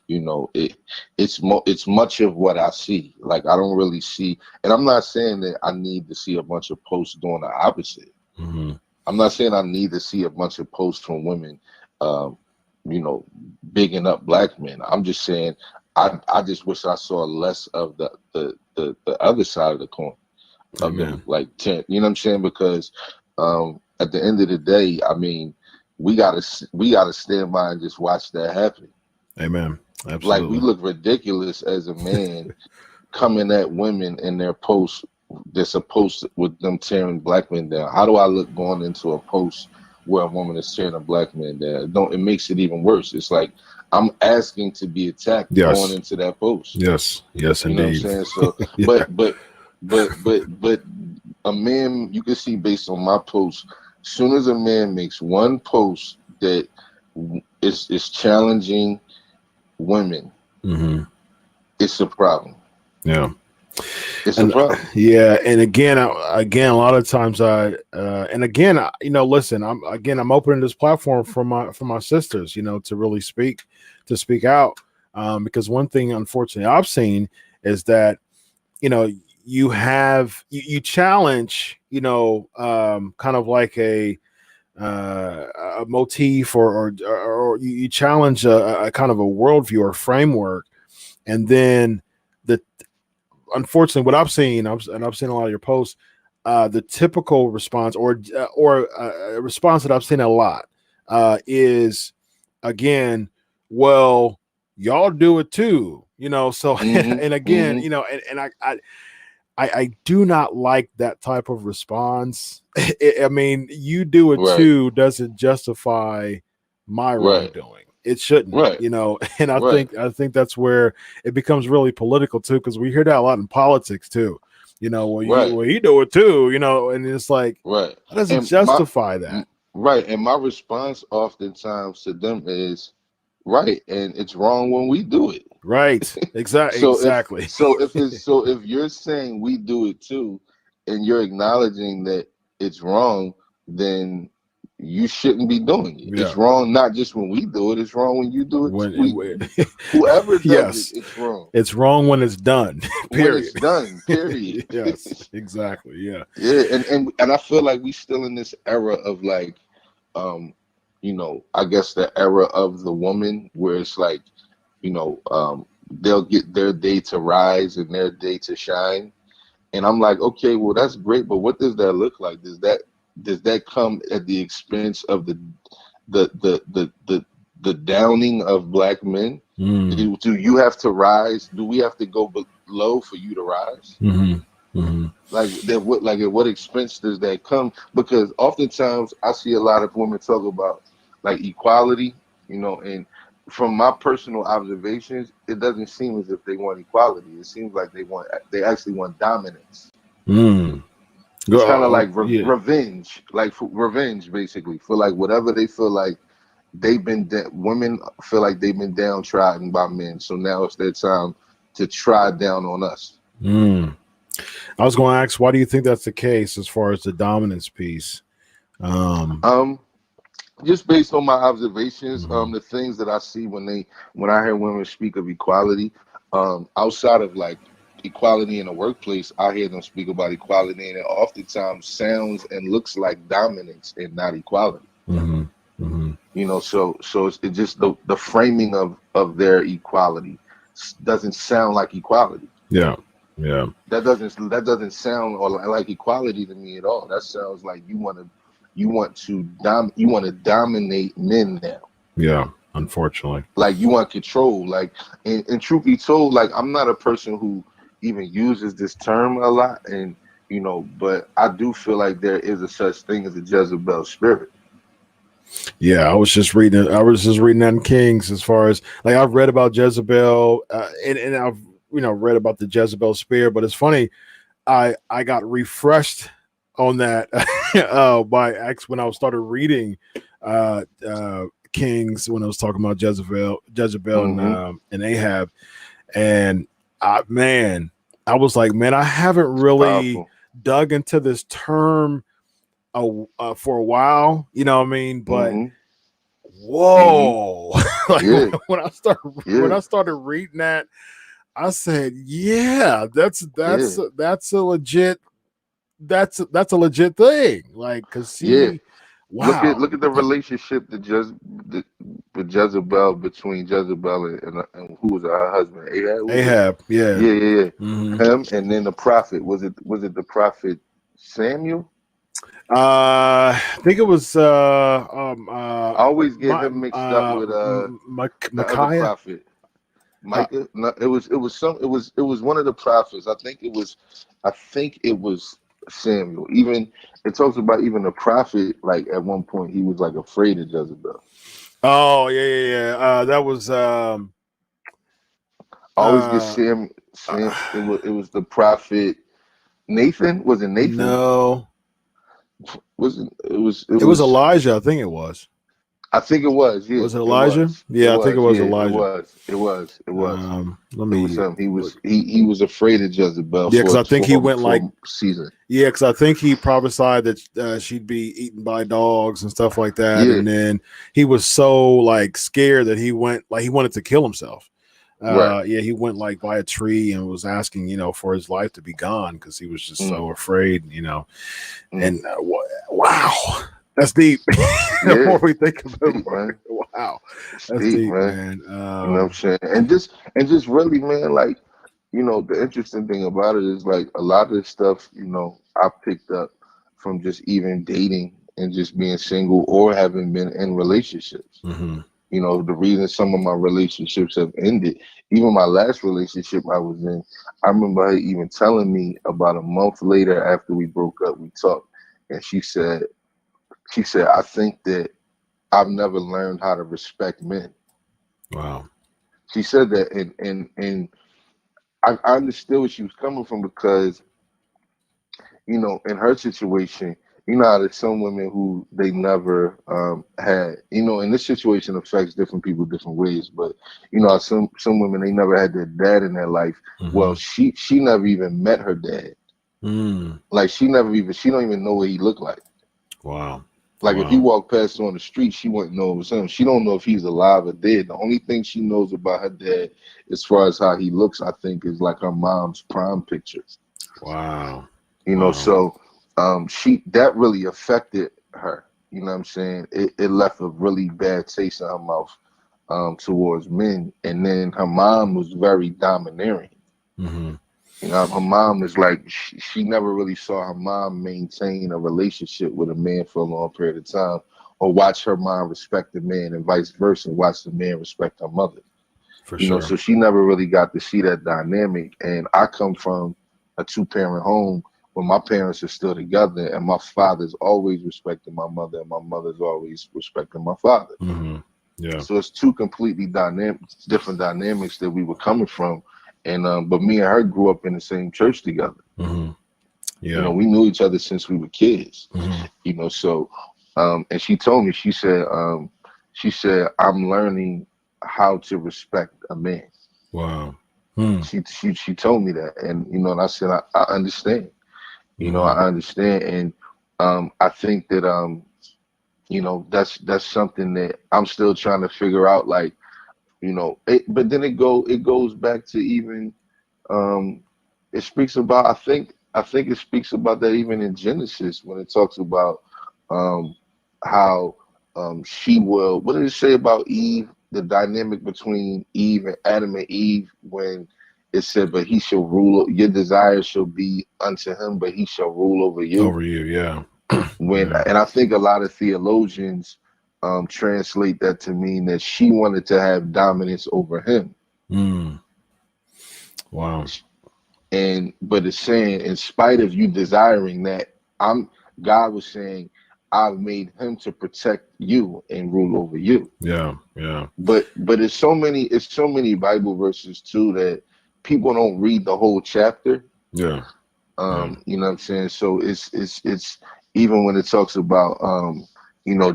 you know, it's much of what I see. Like I don't really see, and I'm not saying that I need to see a bunch of posts doing the opposite. Mhm. I'm not saying I need to see a bunch of posts from women, um, you know, bigging up black men. I'm just saying I just wish I saw less of the other side of the coin of them, Amen. like you know what I'm saying? Because at the end of the day, I mean, we gotta stand by and just watch that happen. Amen. Like we Absolutely. look ridiculous as a man coming at women in their posts. They're supposed with them tearing black men down. How do I look going into a post where a woman is tearing a black man down? It makes it even worse. It's like I'm asking to be attacked going Yes. into that post. Yes. Yes, You know what I'm indeed. saying? So, Yeah. but a man, you can see based on my post, as soon as a man makes one post that is challenging women, Hmm. it's a problem. Yeah. It's a And problem. yeah, and again, a lot of times and again, listen, I'm opening this platform for my sisters, to really speak out, because one thing, unfortunately, I've seen is that, you know, you challenge, kind of like a motif, or you challenge a kind of a worldview or framework, and then the unfortunately, what and I've seen a lot of your posts, the typical response, or a response that I've seen a lot, is, again, well, y'all do it too, So, and Mm-hmm. again, Mm-hmm. I do not like that type of response. I mean, you do it Right. too doesn't justify my Right. wrongdoing. It shouldn't, Right. And Right. I think that's where it becomes really political too, because we hear that a lot in politics too. Right. You do it too, and it's like, Right. that doesn't And justify that. right. And my response oftentimes to them is right. And it's wrong when we do it. Right. So Exactly. if you're saying we do it too, and you're acknowledging that it's wrong, then you shouldn't be doing it. Yeah. It's wrong not just when we do it, it's wrong when you do it. When Whoever does it, yes, it's wrong. it's wrong when it's done. When Period. it's done, period. Yes, exactly. Yeah. Yeah, and I feel like we still in this era of like um, I guess the era of the woman where it's like, they'll get their day to rise and their day to shine. And I'm like, okay, well that's great, but what does that look like? Does that come at the expense of the downing of black men? Mm. Do you have to rise? Do we have to go below for you to rise? Hmm. Hmm. At what expense does that come? Because oftentimes I see a lot of women talk about like equality, and from my personal observations, it doesn't seem as if they want equality. It seems like they actually want dominance. Mm. It's kind of like Yeah. revenge, like for revenge, basically, for like whatever they feel like women feel like they've been downtrodden by men. So now it's their time to try down on us. Mm. I was going to ask, why do you think that's the case as far as the dominance piece? Um, Um, just based on my observations, mhm. the things that I see when I hear women speak of equality, outside of like equality in the workplace, I hear them speak about equality, and it oftentimes sounds and looks like dominance and not equality. Mhm. Mhm. So it's just the framing of their equality doesn't sound like equality. Yeah. Yeah. That doesn't sound or like equality to me at all. That sounds like you want to dominate men now. Yeah. Unfortunately. Like you want control. Like and truth be told, like I'm not a person who even uses this term a lot, and but I do feel like there is a such thing as a Jezebel spirit. Yeah, I was just reading. I was just reading that in Kings, as far as, like, I've read about Jezebel, and I've read about the Jezebel spear. But it's funny, I got refreshed on that by when I started reading Kings, when I was talking about Jezebel Mm-hmm. and Ahab, and man, I was like, man, I haven't It's really powerful. dug into this term for a while, you know what I mean? But Mm-hmm. Mm-hmm. whoa, like, Yeah. when Yeah. I started reading that, I said, yeah, Yeah. that's a legit that's a legit thing. Like, cause Yeah. she, Look at wow, look at the relationship with Jezebel, between Jezebel and who was her husband? Ahab, who was it? Ahab, yeah. Yeah, yeah, yeah. Hmm. Him, and then the prophet. Was it the prophet Samuel? I think it was I always get my him mixed up with the other Micaiah. prophet. Micah. No, it was one of the prophets. I think it was Samuel. Even it talks about even the prophet. Like at one point, he was like afraid of Jezebel. Oh yeah. That was I always get Sam. It was the prophet Nathan. Was it Nathan? no, Was it? It it was was. Elijah. I think it was. I think it was. Yeah, Was it it Elijah? was. It Yeah, I think it was. was Yeah, it Elijah. was. It was. It was. Let It was me him. He look. was. He was afraid of Jezebel Yeah, because I think he went for like a season. yeah, because I think he prophesied that she'd be eaten by dogs and stuff like that, Yeah. and then he was so like scared that he wanted to kill himself. Right. Yeah, he went like by a tree and was asking, for his life to be gone because he was just Mm. so afraid, Mm. And wow, that's deep. The more we think about it, man. wow, It's that's deep, deep, man. man. You know what I'm saying? And just really, man, like, the interesting thing about it is like a lot of this stuff, I picked up from just even dating and just being single or having been in relationships. Mm-hmm. The reason some of my relationships have ended, even my last relationship I was in, I remember her even telling me about a month later after we broke up, we talked, and she said, I think that I've never learned how to respect men. Wow. She said that, and I understood where she was coming from because, in her situation, how there's some women who they never had, and this situation affects different people different ways, but how some women, they never had their dad in their life. Mm-hmm. Well, she never even met her dad. Like she don't even know what he looked like. Wow. Like if he walked past her on the street, she wouldn't know it was him. She don't know if he's alive or dead. The only thing she knows about her dad, as far as how he looks, I think, is like her mom's prom pictures. Wow. So she that really affected her. You know what I'm saying? It left a really bad taste in her mouth towards men. And then her mom was very domineering. Mm-hmm. Her mom is like, she never really saw her mom maintain a relationship with a man for a long period of time, or watch her mom respect the man and vice versa, watch the man respect her mother. For sure. So she never really got to see that dynamic. And I come from a 2-parent home where my parents are still together, and my father's always respecting my mother, and my mother's always respecting my father. Mm-hmm. Yeah. So it's two completely different dynamics that we were coming from. And but me and her grew up in the same church together. Mm-hmm. Yeah. We knew each other since we were kids. Mm-hmm. So and she told me, she said, I'm learning how to respect a man. Wow. She told me that, and and I said, I understand. I understand, and I think that that's something that I'm still trying to figure out. Like, but then it goes back to even it speaks about, I think it speaks about that even in Genesis when it talks about how she will, what did it say about Eve, the dynamic between Eve and Adam and Eve, when it said, but he shall rule, your desire shall be unto him, but he shall rule over you. Over you, yeah. And I think a lot of theologians translate that to mean that she wanted to have dominance over him. Wow. But it's saying, in spite of you desiring that, God was saying, I've made him to protect you and rule over you. Yeah. But it's so many Bible verses too that people don't read the whole chapter. Yeah. You know what I'm saying? So it's even when it talks about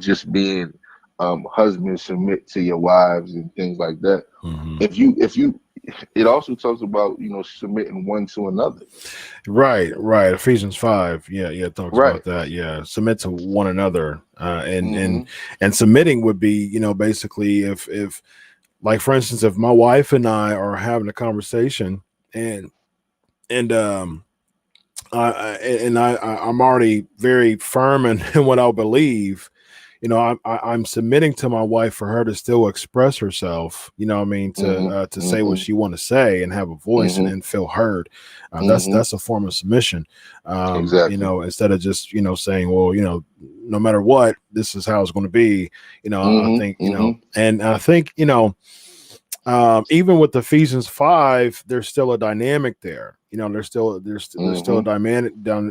just being husbands submit to your wives and things like that. Mm-hmm. If you it also talks about submitting one to another. Right. Ephesians 5. Yeah, it talks about that. Yeah. Submit to one another. And submitting would be, basically if like, for instance, if my wife and I are having a conversation and I'm already very firm in what I believe, I'm submitting to my wife for her to still express herself, to say what she want to say and have a voice and feel heard. That's a form of submission. Exactly. Instead of just, saying, well, no matter what, this is how it's going to be, I think, and I think, even with Ephesians 5, there's still a dynamic there. You know, there's still a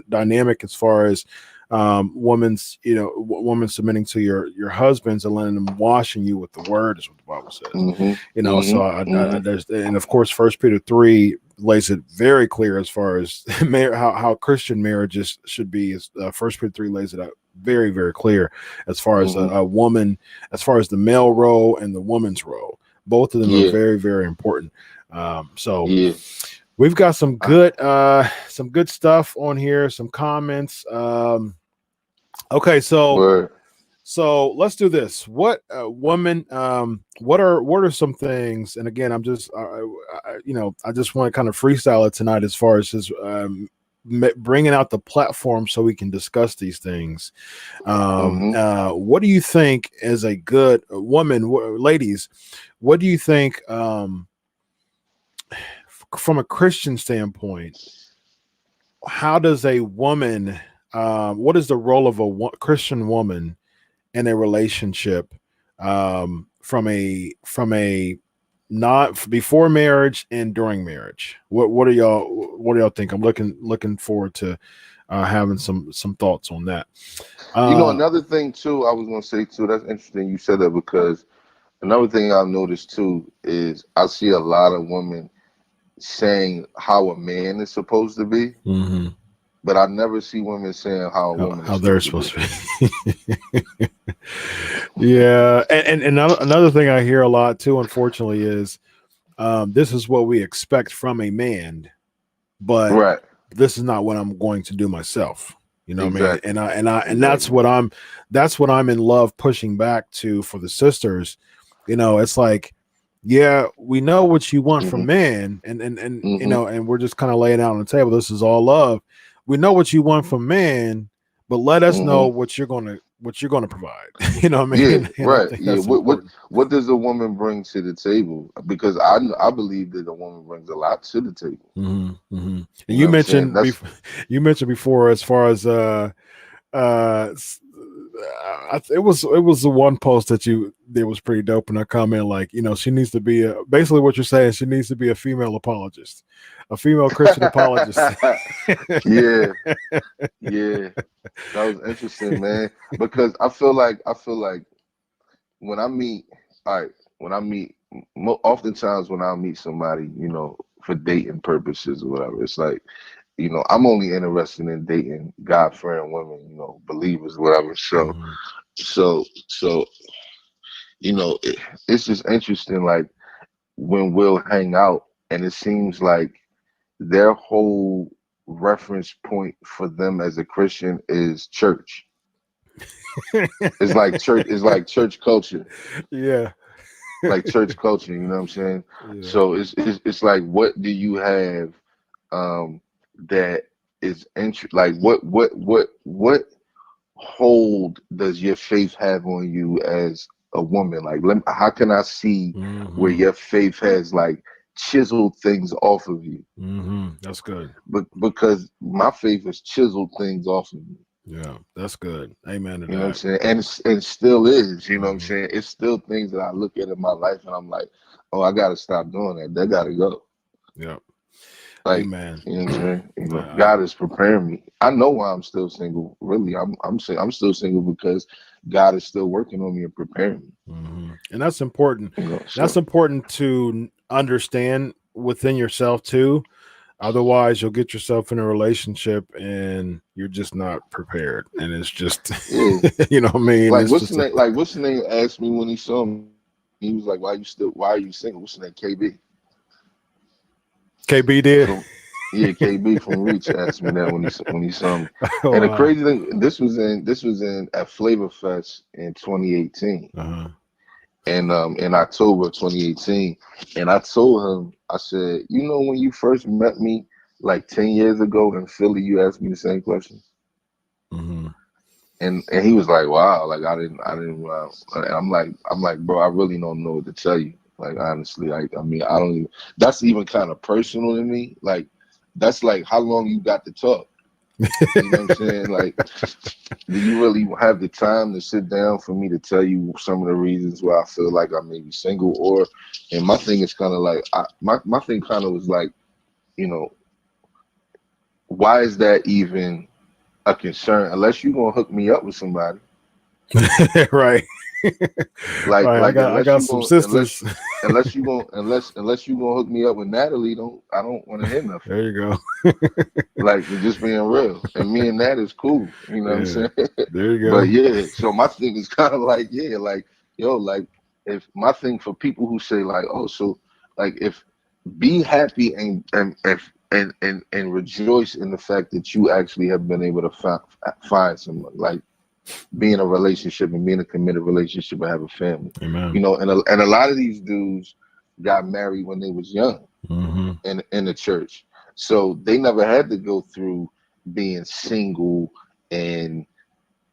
dynamic as far as woman's, you know, woman submitting to your husbands and letting them washing you with the word is what the Bible says. You know, so there's, and of course, First Peter 3 lays it very clear as far as how Christian marriages should be. Is First Peter 3 lays it out very, very clear as far as a woman, as far as the male role and the woman's role. Both of them are very, very important. So we've got some good stuff on here, some comments. Okay, so let's do this. What woman? What are some things? And again, I'm just I just want to kind of freestyle it tonight as far as his bringing out the platform so we can discuss these things. What do you think is a good woman, ladies? What do you think from a Christian standpoint? How does a woman? What is the role of a Christian woman in a relationship from a not before marriage and during marriage? What do y'all think? I'm looking forward to having some thoughts on that. Another thing too, I was gonna say too, that's interesting you said that, because another thing I've noticed too is I see a lot of women saying how a man is supposed to be, but I never see women saying how a woman how they're supposed to be. Yeah, and another thing I hear a lot too, unfortunately, is this is what we expect from a man, but this is not what I'm going to do myself. You know what I mean? And that's what I'm in love pushing back to for the sisters. You know, it's like, yeah, we know what you want from men, and you know, and we're just kind of laying out on the table. This is all love. We know what you want from man, but let us know what you're gonna provide. You know what I mean? What does a woman bring to the table? Because I believe that a woman brings a lot to the table. And you mentioned before as far as it was the one post that was pretty dope, and I comment like, you know, she needs to be basically what you're saying, she needs to be a female apologist, a female Christian apologist. Yeah, that was interesting, man, because I feel like when I meet oftentimes when I meet somebody, you know, for dating purposes or whatever, it's like, you know, I'm only interested in dating God-fearing women, you know, believers, whatever. So, you know, it's just interesting, like when we'll hang out, and it seems like their whole reference point for them as a Christian is church. It's like church culture. Yeah. Like church culture, you know what I'm saying? Yeah. So it's like, what do you have that is like what hold does your faith have on you as a woman? Like, how can I see where your faith has like chiseled things off of you? That's good. But because my faith has chiseled things off of me. Yeah, that's good. Amen to that. You know what I'm saying? And it still is, you know what I'm saying? It's still things that I look at in my life and I'm like, oh, I gotta stop doing that. That gotta go. Yeah. Like, amen. You know what I'm saying? You know, God is preparing me. I know why I'm still single. Really, I'm still single because God is still working on me and preparing me. And that's important. You know, that's important to understand within yourself too. Otherwise, you'll get yourself in a relationship and you're just not prepared, and it's just, you know what I mean? Like, what's the name? Like, what's the name? Asked me when he saw me. He was like, "Why are you single?" What's the name? KB. KB did. KB from Reach asked me that when he saw me. And the crazy thing, this was at Flavor Fest in 2018. And in October of 2018, and I told him, I said, you know, when you first met me like 10 years ago in Philly, you asked me the same question. And he was like, wow, like I didn't and I'm like, bro, I really don't know what to tell you. Like, honestly, like, I mean, I don't even, that's even kind of personal to me. Like, that's like how long you got to talk. You know what I'm saying? Like, do you really have the time to sit down for me to tell you some of the reasons why I feel like I may be single? Or, and my thing is kind of like, my thing kind of was like, you know, why is that even a concern? Unless you're gonna hook me up with somebody, Right. Right. I unless got you some gonna sisters. unless you gonna hook me up with Natalie, I don't want to hear nothing. There you go. Like, just being real, and me and that is cool. You know what I'm Yeah. saying? There you But go. yeah, so my thing is kind of like, yeah, like, yo, like, if my thing for people who say like, oh, so like, if be happy and rejoice in the fact that you actually have been able to find someone, like, be in a relationship and be in a committed relationship and have a family. Amen. You know, and a lot of these dudes got married when they was young Mm-hmm. in the church, so they never had to go through being single and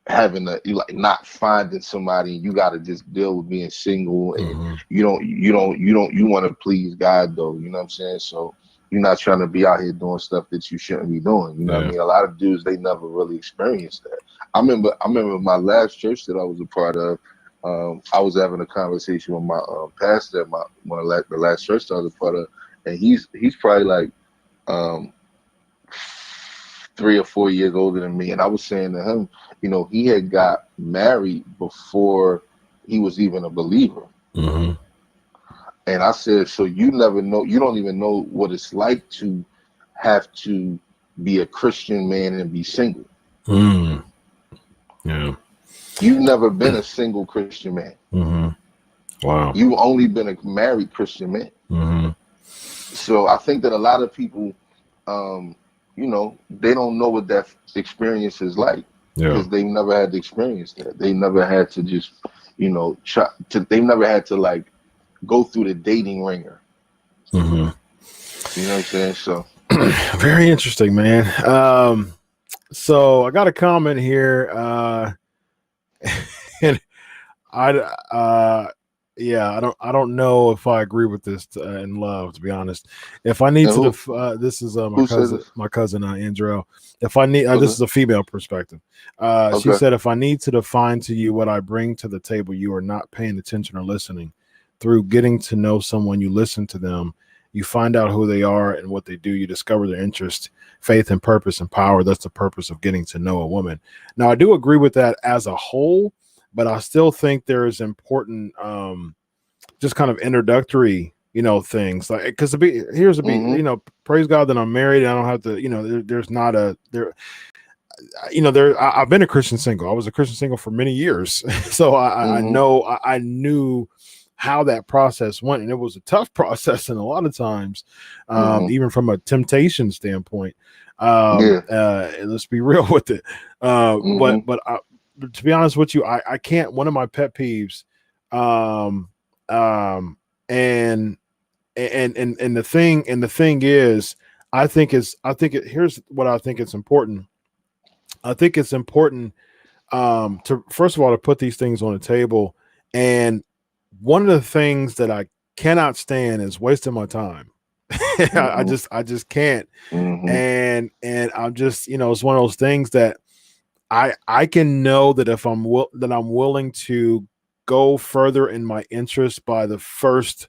having a, you like, not finding somebody. You got to just deal with being single, and Mm-hmm. you want to please God though. You know what I'm saying? So you're not trying to be out here doing stuff that you shouldn't be doing. You know what I Yeah. mean? A lot of dudes, they never really experienced that. I remember my last church that I was a part of. I was having a conversation with my pastor at the last church that I was a part of, and he's probably like um, 3 or 4 years older than me. And I was saying to him, you know, he had got married before he was even a believer. Mm-hmm. And I said, so you never know, you don't even know what it's like to have to be a Christian man and be single. Mm. Yeah. You've never been a single Christian man. Mm-hmm. Wow. You've only been a married Christian man. Mm-hmm. So I think that a lot of people, you know, they don't know what that experience is like Yeah. because they've never had to experience that. They never had to just, you know, they've never had to like go through the dating ringer. Mm-hmm. You know what I'm saying? So, Very interesting, man. So I got a comment here. And I yeah, I don't know if I agree with this in love, to be honest. If I need and to this is who said this? my cousin Andrew. If I need this Okay, is a female perspective. She okay. said, if I need to define to you what I bring to the table, you are not paying attention or listening. Through getting to know someone, you listen to them, you find out who they are and what they do, you discover their interest, faith and purpose and power. That's the purpose of getting to know a woman. Now I do agree with that as a whole, but I still think there is important just kind of introductory, things, like, because Mm-hmm. praise God that I'm married and I don't have to, there's not a there I've been a Christian single. I was a Christian single for many years. So I Mm-hmm. know I knew how that process went, and it was a tough process, and a lot of times, Mm-hmm. even from a temptation standpoint. Yeah. Let's be real with it. Mm-hmm. To be honest with you, I can't. One of my pet peeves, um, um, and the thing is, here's what I think it's important. I think it's important to, first of all, to put these things on the table. And one of the things that I cannot stand is wasting my time. Mm-hmm. I just can't. Mm-hmm. And I'm just, it's one of those things that I can know that if that I'm willing to go further in my interest by the first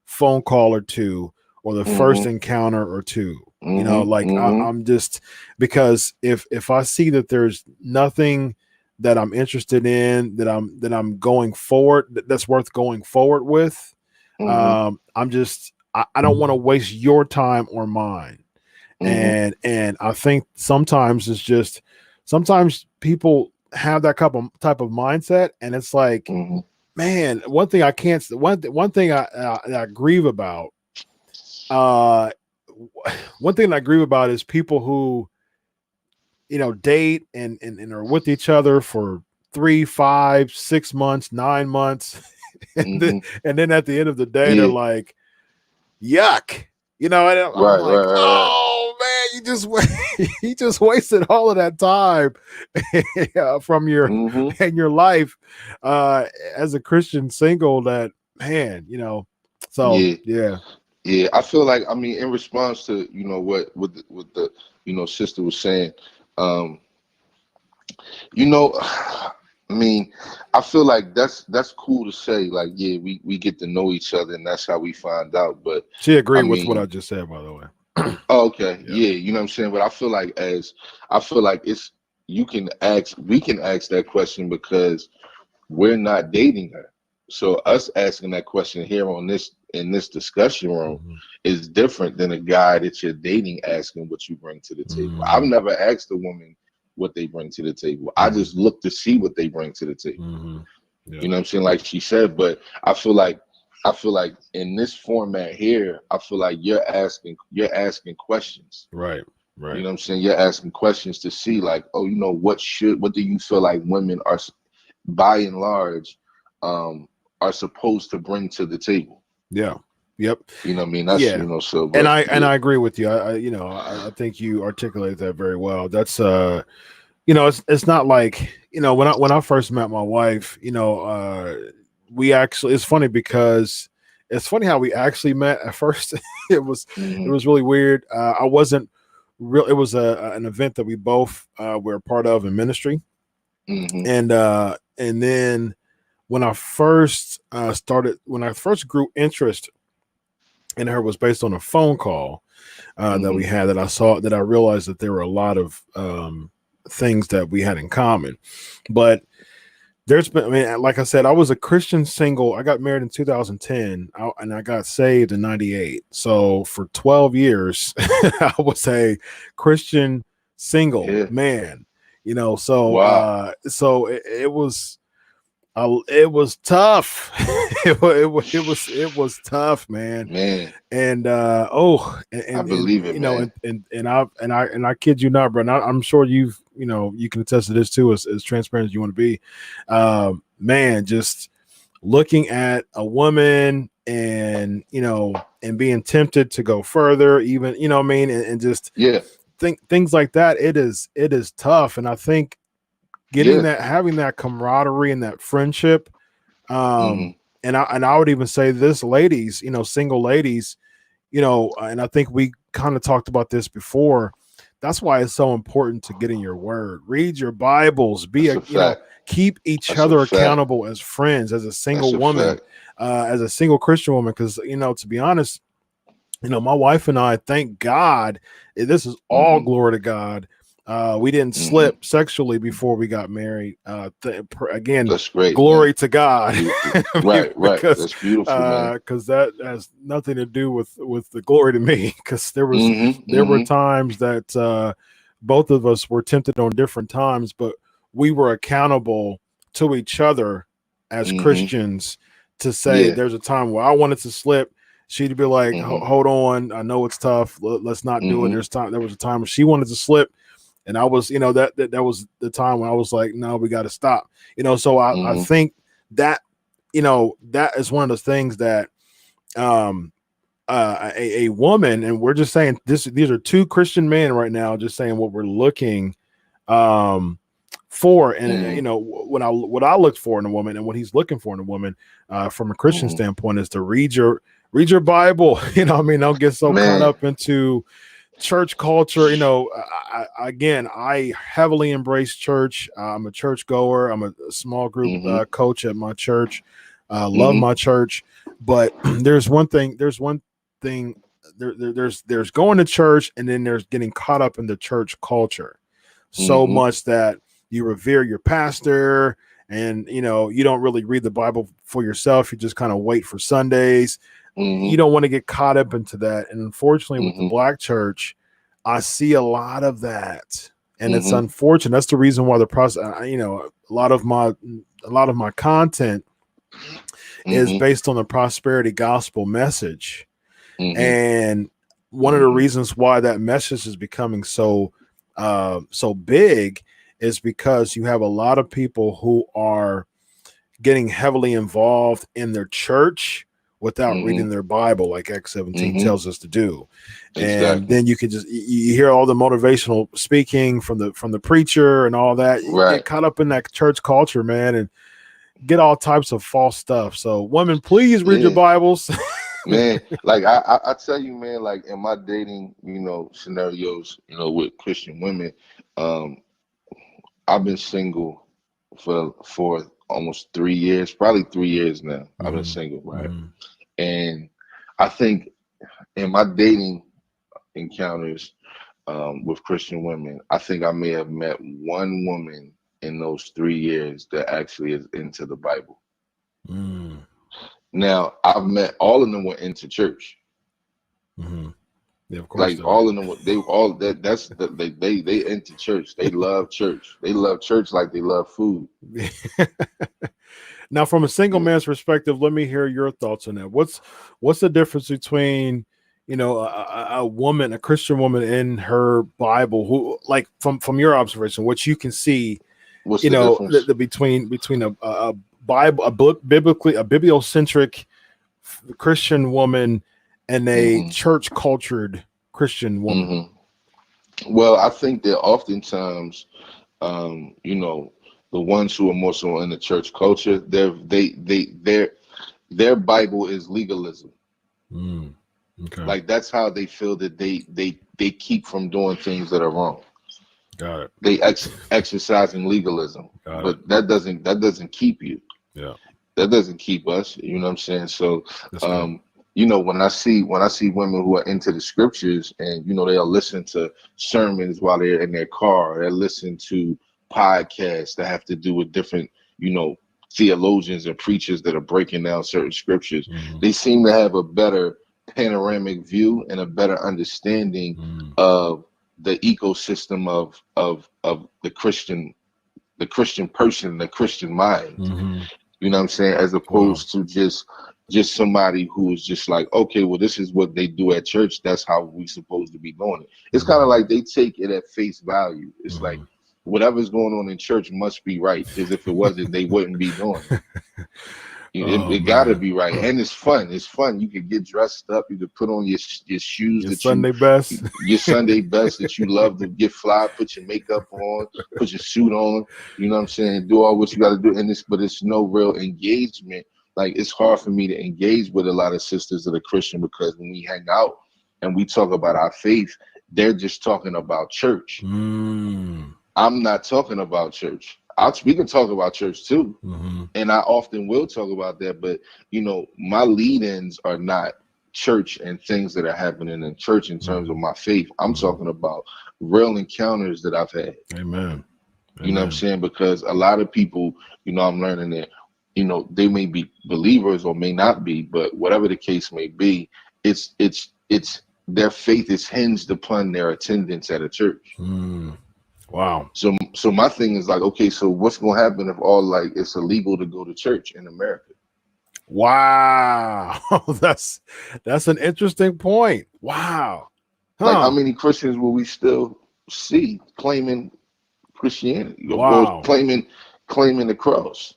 phone call or two, or the first Mm-hmm. encounter or two. Mm-hmm. Like Mm-hmm. I'm just, because if I see that there's nothing that I'm interested in, that I'm going forward, that's worth going forward with, Mm-hmm. I don't want to waste your time or mine. Mm-hmm. And I think sometimes it's just, sometimes people have that type of mindset, and it's like, Mm-hmm. man, one thing I can't, one thing I grieve about, uh, one thing I grieve about is people who, date and are with each other for 3, 5, 6 months, 9 months, Mm-hmm. and then at the end of the day, they're Yeah. like, yuck. And I'm Right. like, Right. Right. Right. oh man, you just wasted all of that time from Mm-hmm. your life as a Christian single. That, man, so Yeah. yeah. Yeah. I feel like, I mean, in response to what the sister was saying, Um, you know, I mean, I feel like that's cool to say. Like, yeah, we get to know each other, and that's how we find out. But She I agreed with what I mean, just said, by the way. oh, okay, Yeah. yeah, you know what I'm saying. But I feel like it's we can ask that question because we're not dating her. So us asking that question here on this in this discussion room Mm-hmm. is different than a guy that you're dating asking what you bring to the table. I've Mm-hmm. never asked a woman what they bring to the table. I Mm-hmm. just look to see what they bring to the table. Mm-hmm. Yeah. You know what I'm saying? Like she said, but I feel like in this format here, I feel like you're asking questions. Right. You Right. know what I'm saying? You're asking questions to see like, oh, what do you feel like women are by and large are supposed to bring to the table? Yeah. Yep. You know what I mean? That's Yeah. so And but I yeah. agree with you. I think you articulate that very well. That's it's not like, when I first met my wife, we actually, it's funny because it's funny how we actually met at first. it was it Hmm. was really weird. I wasn't real. It was an event that we both were a part of in ministry. Hmm. And then when I first when I first grew interest in her was based on a phone call that Hmm. we had, that I realized that there were a lot of things that we had in common. But there's been, I mean, like I said, I was a Christian single. I got married in 2010 and I got saved in 98. So for 12 years, I was a Christian single Yeah. man, Wow. so it was, it was tough. It was tough, man. Man, And I believe it, man. I kid you not, bro. And I'm sure you can attest to this too, as transparent as you want to be. Man, just looking at a woman and being tempted to go further, even, what I mean, and just Yeah. things like that. It is tough, and I think Yeah. having that camaraderie and that friendship. Hmm. And I would even say this, ladies, single ladies, and I think we kind of talked about this before. That's why it's so important to get in your word, read your Bibles, That's a fact. keep each That's a other fact. accountable as friends, as a That's single a woman, fact. as a single Christian woman. Because, to be honest, my wife and I, thank God, this is all Hmm. glory to God. We didn't Hmm. slip sexually before we got married. Again, That's great, man. glory to God, Beautiful. Right, right. because That's beautiful, man. that has nothing to do with the glory to me. Because Hmm. there were Hmm. times that both of us were tempted on different times, but we were accountable to each other as Hmm. Christians to say Yeah. there's a time where I wanted to slip. She'd be like, Hmm. Hold on, I know it's tough. Let's not do it." Hmm. There was a time when she wanted to slip, and I was, that was the time when I was like, "No, we got to stop." So I Hmm. think that, that is one of those things that um a woman, and we're just saying these are two Christian men right now, just saying what we're looking for, and Hmm. what I looked for in a woman, and what he's looking for in a woman, from a Christian Hmm. standpoint, is to read your Bible. What I mean, don't get so caught Man. up into church culture. Again, I heavily embrace church. I'm a church goer. I'm a small group Hmm. coach at my church. Love Hmm. my church, but there's one thing. There's going to church, and then there's getting caught up in the church culture so Hmm. much that you revere your pastor, and you don't really read the Bible for yourself. You just kind of wait for Sundays. Hmm. You don't want to get caught up into that. And unfortunately, with the Hmm. black church, I see a lot of that, and it's Hmm. unfortunate. That's the reason why the process, a lot of my content is Hmm. based on the prosperity gospel message. Hmm. And one of the Hmm. reasons why that message is becoming so big is because you have a lot of people who are getting heavily involved in their church without Hmm. reading their Bible, like Acts 17 Hmm. tells us to do. And Exactly. then you can just, you hear all the motivational speaking from the preacher and all that. You Right. get caught up in that church culture, man, and get all types of false stuff. So women, please read your Yeah. Bibles. Man, like I tell you, man, like in my dating, scenarios, with Christian women, um, I've been single for almost 3 years, probably 3 years now. I've been single, right? Mm-hmm. And I think in my dating encounters with Christian women, I think I may have met one woman in those 3 years that actually is into the Bible. Mm-hmm. Now, I've met all of them were into church. Mm-hmm. Yeah, of course Like they are. all of them, they all they into church. They love church. They love church like they love food. Now, from a single You know, man's perspective, let me hear your thoughts on that. What's the difference between a woman, a Christian woman in her Bible, who, like, from your observation, what you can see, what's the difference? the between a Bible, a book, biblically, a bibliocentric Christian woman and a hmm church cultured Christian woman. hmm Well, I think that oftentimes, the ones who are more so in the church culture, their Bible is legalism. Mm, okay, Like that's how they feel that they keep from doing things that are wrong. got it, They exercising legalism, got it. but that doesn't keep you. Yeah, That doesn't keep us. You know what I'm saying? So, that's good. um, when I see women who are into the scriptures, and they'll listen to sermons while they're in their car, they'll listen to podcasts that have to do with different, theologians and preachers that are breaking down certain scriptures. Mm-hmm. They seem to have a better panoramic view and a better understanding Mm-hmm. of the ecosystem of the Christian person, the Christian mind. Mm-hmm. You know what I'm saying? As Wow. opposed to just somebody who is just like, okay, well, this is what they do at church. That's how we supposed to be doing it. It's kind of Mm-hmm. like they take it at face value. It's like Mm-hmm. whatever's going on in church must be right, because if it wasn't, they wouldn't be doing it. Oh It gotta man, be right, and it's fun. It's fun. You could get dressed up. You could put on your shoes your that you Sunday best. your Sunday best that you love to get fly. Put your makeup on. Put your suit on. You know what I'm saying? Do all what you got to do, and but it's no real engagement. Like it's hard for me to engage with a lot of sisters that are Christian, because when we hang out and we talk about our faith, they're just talking about church. Mm. I'm not talking about church. We can talk about church too, Mm-hmm. and I often will talk about that, but my lead-ins are not church and things that are happening in church in terms of Mm-hmm. my faith. I'm Mm-hmm. talking about real encounters that I've had. Amen. You know what I'm Amen. saying? Because a lot of people, I'm learning that, they may be believers or may not be, but whatever the case may be, it's their faith is hinged upon their attendance at a church. Mm. Wow. So my thing is like, okay, so what's gonna happen if all like it's illegal to go to church in America? Wow. That's an interesting point. Wow. Like, how Huh. many Christians will we still see claiming Christianity, or Wow. claiming the cross?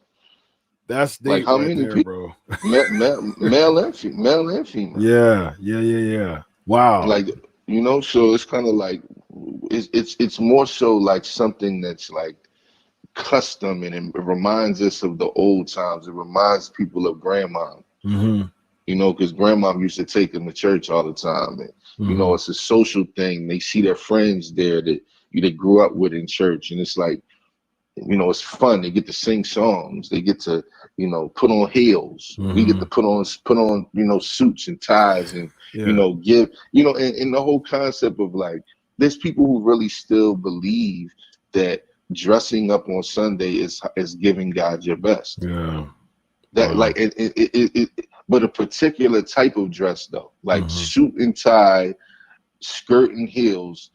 That's Like, deep how right many there, people, bro. male and female? Yeah. Yeah. Yeah. Yeah. Wow. Like, so it's kind of like it's more so like something that's like custom, and it reminds us of the old times. It reminds people of grandma. Mm-hmm. Because grandma used to take them to church all the time. And, Mm-hmm. it's a social thing. They see their friends there that they grew up with in church. And it's like, it's fun. They get to sing songs. They get to, put on heels. We get Mm-hmm. to put on, suits and ties, and, Yeah. give, and the whole concept of like, there's people who really still believe that dressing up on Sunday is giving God your best. Yeah. That Wow. like but a particular type of dress though, like Mm-hmm. suit and tie, skirt and heels,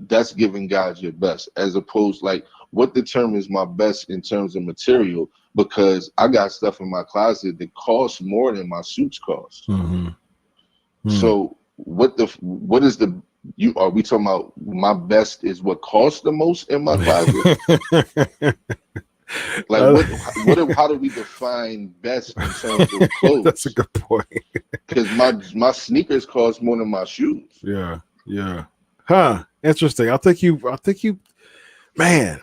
that's giving God your best, as opposed like what determines my best in terms of material, because I got stuff in my closet that costs more than my suits cost. Mm-hmm. Mm. So what is the you are we talking about my best is what costs the most in my closet? Like how do we define best in terms of That's a clothes? good point. Because my sneakers cost more than my shoes. Yeah. Yeah. Huh. Interesting. Man,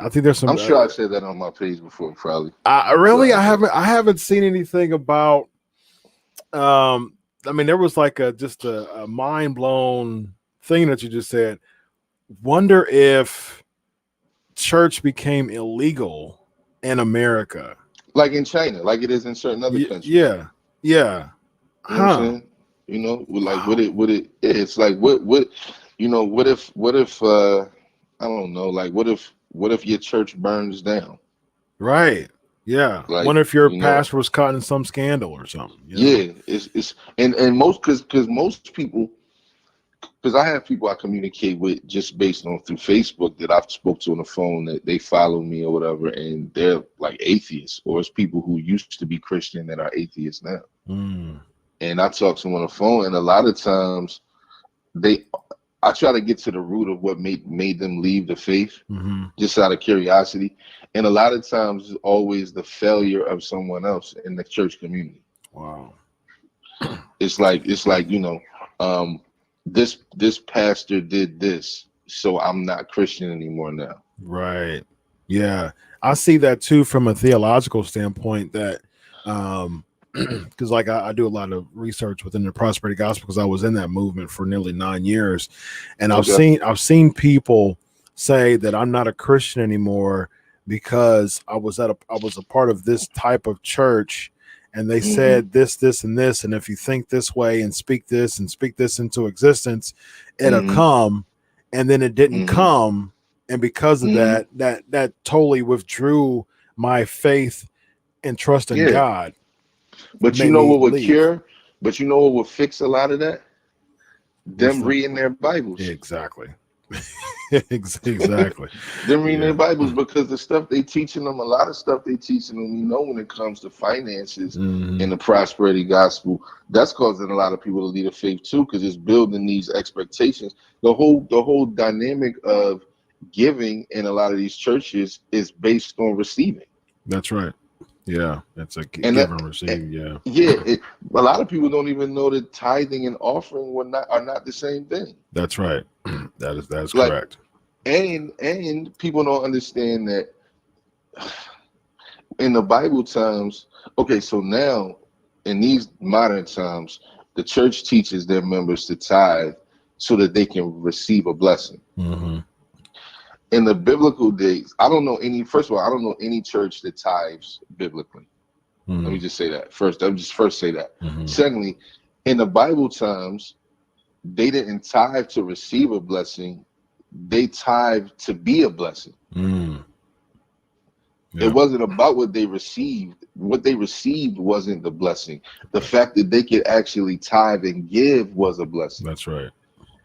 I think there's some I'm sure I said that on my page before, probably. I I'm sure really I I did. haven't seen anything about I mean, there was like just a mind blown thing that you just said. Wonder if church became illegal in America, like in China, like it is in certain other countries. yeah, yeah, You know what I'm huh? saying? You know, like Wow, it's like what, you know, what if, I don't know, like what if your church burns down? right? Yeah. Like, Wonder if your you know, pastor was caught in some scandal or something. You know? yeah, it's and most because most people, because I have people I communicate with just based on through Facebook that I've spoke to on the phone that they follow me or whatever, and they're like atheists, or it's people who used to be Christian that are atheists now. Mm, And I talk to them on the phone, and a lot of times they, I try to get to the root of what made them leave the faith, hmm. just out of curiosity. And a lot of times, it's always the failure of someone else in the church community. Wow. It's like, you know, this pastor did this, so I'm not Christian anymore now. Right. Yeah. I see that too from a theological standpoint that because like I do a lot of research within the prosperity gospel because I was in that movement for nearly 9 years. And Okay. I've seen people say that I'm not a Christian anymore because I was a part of this type of church and they Hmm. said this, and this, and if you think this way and speak this into existence, it'll Hmm. come, and then it didn't Hmm. come, and because of Hmm. that totally withdrew my faith and trust in Yeah, God. It but you made know me what would leave. cure? But you know what would fix a lot of that? What's Them that? reading their Bibles. Exactly. Exactly. Them reading their Yeah. Bibles, because the stuff they teaching them, a lot of stuff they teaching them, you know, when it comes to finances Hmm. in the prosperity gospel, that's causing a lot of people to leave the faith too, because it's building these expectations. The whole dynamic of giving in a lot of these churches is based on receiving. That's right. Yeah. It's a And give and that, receive. Yeah. yeah, a lot of people don't even know that tithing and offering are not the same thing. That's right. That's Like, correct. and people don't understand that in the Bible times. Okay, so now in these modern times, the church teaches their members to tithe so that they can receive a blessing. Hmm. In the biblical days, I don't know any. First of all, I don't know any church that tithes biblically. Let me Hmm. just say that first. Let me just first say that. Hmm. Secondly, in the Bible times, they didn't tithe to receive a blessing. They tithe to be a blessing. Mm. It Yeah. wasn't about what they received. What they received wasn't the blessing. The fact that they could actually tithe and give was a blessing. That's right.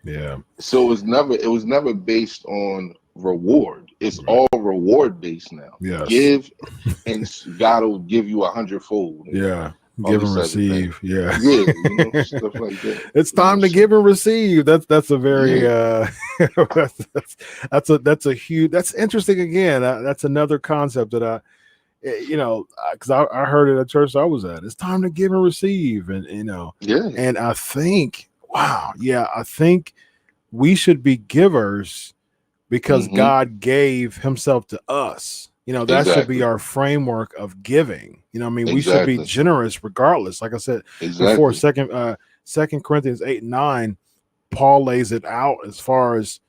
Yeah. So it was never based on reward. It's Right. all reward based now. Yes. Give, and God will give you 100-fold and Yeah. all Give and this type of thing. receive. Yeah. Yeah, you know, stuff like that. It's You know, time to so give and receive. That's a very yeah. that's a huge, that's interesting again. That's another concept that because I heard it at church I was at. It's time to give and receive, and Yeah. and I think, wow, yeah, I think we should be givers because Hmm. God gave himself to us. That should be Exactly. our framework of giving. I mean, we should be Exactly. generous regardless. Like I said before, Exactly. Second Corinthians 8:9, Paul lays it out as far as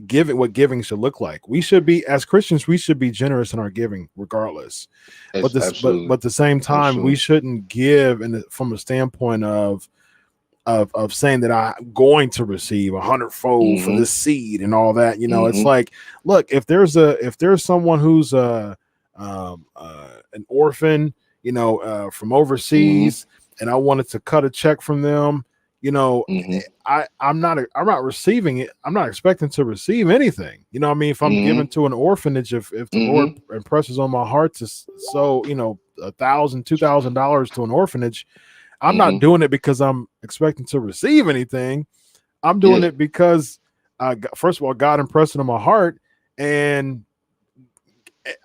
giving, what giving should look like. We should be, as Christians, we should be generous in our giving regardless. But It's this but absolutely. at the same time, we Absolutely. shouldn't give from a standpoint of saying that I'm going to receive 100-fold for Hmm. this seed and all that. It's Hmm. like, look, if there's someone who's an orphan, from Hmm. overseas, and I wanted to cut a check from them, you know, Hmm. I'm not receiving it. I'm not expecting to receive anything. What I mean? If I'm Hmm. given to an orphanage, if the Lord Hmm. impresses on my heart to sow, $1,000, $2,000 to an orphanage, I'm not Hmm. doing it because I'm expecting to receive anything. I'm doing Yeah. it because, first of all, God impressed it on my heart, and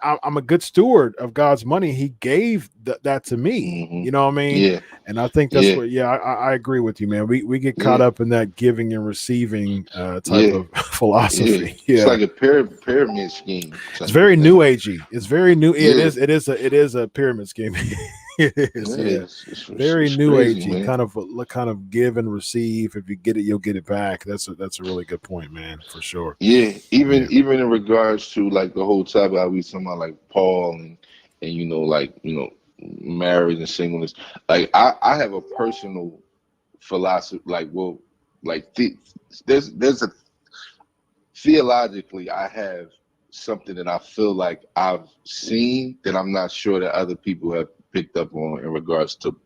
I'm a good steward of God's money. He gave that to me. Hmm. You know what I mean? Yeah. And I think that's Yeah. what. Yeah, I agree with you, man. We get caught Yeah. up in that giving and receiving type Yeah. of Yeah. philosophy. It's Yeah, like a pyramid scheme it's type of very new thing. agey. It's very new. Yeah, it Yeah. is. It is a pyramid scheme. It is, yeah. Very new crazy, agey, man. kind of give and receive. If you get it, you'll get it back. That's a really good point, man, for sure. Yeah, Yeah. even in regards to like the whole topic, how we talking about like Paul and like marriage and singleness. Like I have a personal philosophy. Like there's a theologically I have something that I feel like I've seen that I'm not sure that other people have picked up on in regards to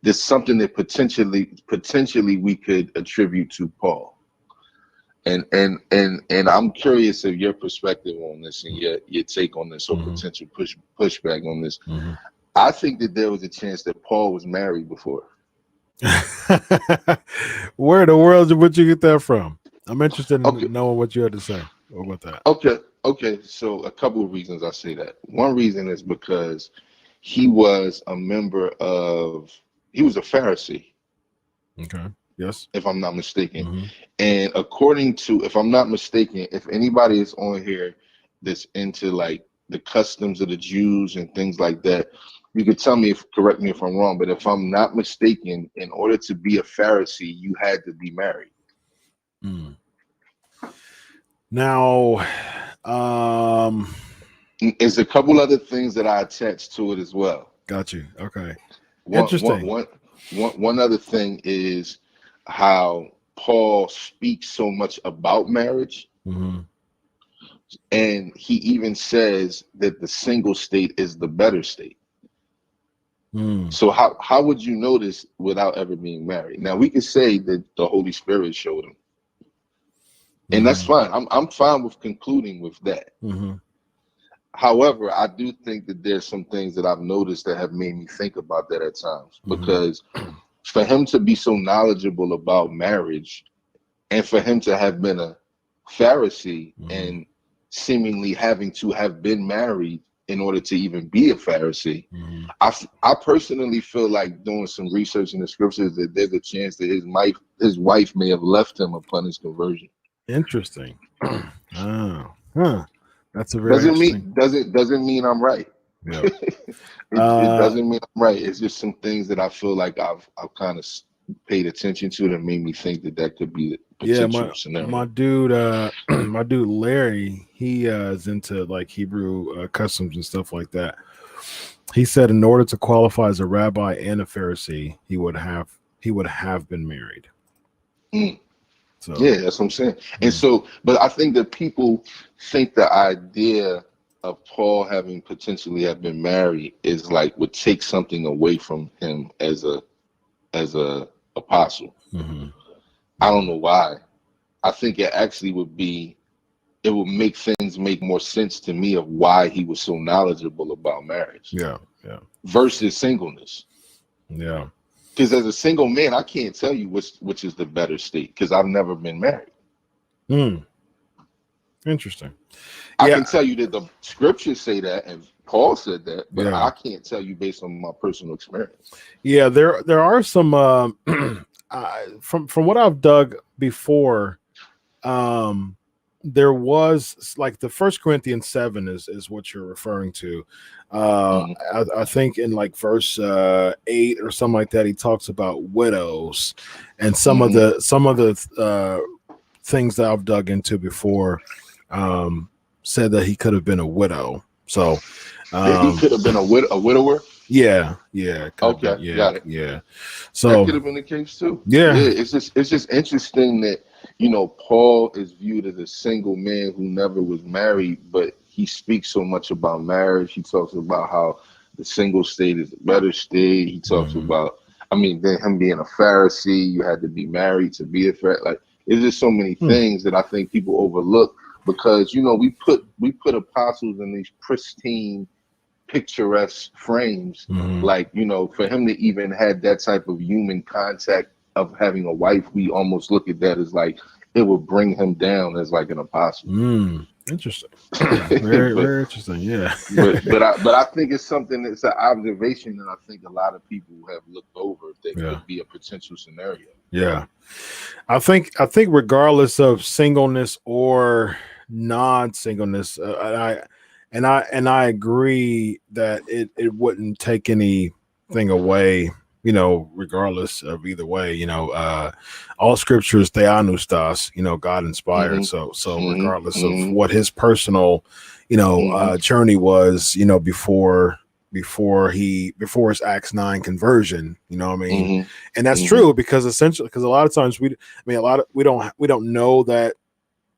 there's something that potentially we could attribute to Paul. And I'm curious of your perspective on this and your take on this or potential pushback on this. I think that there was a chance that Paul was married before. Where in the world would you get that from? I'm interested in knowing what you had to say about that. Okay. So a couple of reasons I say that. One reason is because he was a Pharisee. Okay. Yes. If I'm not mistaken. And according to, if I'm not mistaken, if anybody is on here that's into like the customs of the Jews and things like that, you could correct me if I'm wrong, but if I'm not mistaken, in order to be a Pharisee, you had to be married. Now, there's a couple other things that I attached to it as well. Got you. Okay. Interesting. One other thing is how Paul speaks so much about marriage. And he even says that the single state is the better state. So how would you know this without ever being married? Now we could say that the Holy Spirit showed him. And that's fine. I'm fine with concluding with that. However, I do think that there's some things that I've noticed that have made me think about that at times. Because for him to be so knowledgeable about marriage and for him to have been a Pharisee and seemingly having to have been married in order to even be a Pharisee, I personally feel like doing some research in the scriptures that there's a chance that his wife may have left him upon his conversion. Interesting. That's a very doesn't mean I'm right. Yeah. It doesn't mean I'm right. It's just some things that I feel like I've kind of paid attention to that made me think that could be a potential scenario. My dude Larry, he is into like Hebrew customs and stuff like that. He said in order to qualify as a rabbi and a Pharisee, he would have been married. So yeah, that's what I'm saying. And so, but I think that people think the idea of Paul having potentially have been married is like would take something away from him as a apostle. I don't know why. I think it actually would make things make more sense to me of why he was so knowledgeable about marriage. Yeah. Versus singleness. Yeah. Because as a single man, I can't tell you which is the better state because I've never been married. Interesting. I can tell you that the scriptures say that, and Paul said that, but I can't tell you based on my personal experience. Yeah, there are some from what I've dug before. There was like the 1 Corinthians 7 is what you're referring to. I think in like verse 8 or something like that, he talks about widows and some of the things that I've dug into before said that he could have been a widow. So he could have been a widower. Yeah. Okay. Got it. Yeah. So that could have been the case too. Yeah. It's just interesting that Paul is viewed as a single man who never was married, but he speaks so much about marriage. He talks about how the single state is a better state. He talks about, then him being a Pharisee, you had to be married to be a Pharisee. Like, it's just so many things that I think people overlook because we put apostles in these pristine, picturesque frames. Like, for him to even have that type of human contact of having a wife, we almost look at that as like it would bring him down as like an apostle. Interesting. Very interesting. Yeah. but I think it's something that's an observation that I think a lot of people have looked over that could be a potential scenario. Yeah. I think regardless of singleness or non-singleness, I agree that it wouldn't take any thing away, you know, regardless of either way, you know, all scripture is theanustas, you know, God inspired. So regardless of what his personal, you know, journey was, you know, before his Acts 9 conversion, you know what I mean? And that's true, because essentially, because a lot of times we don't know that.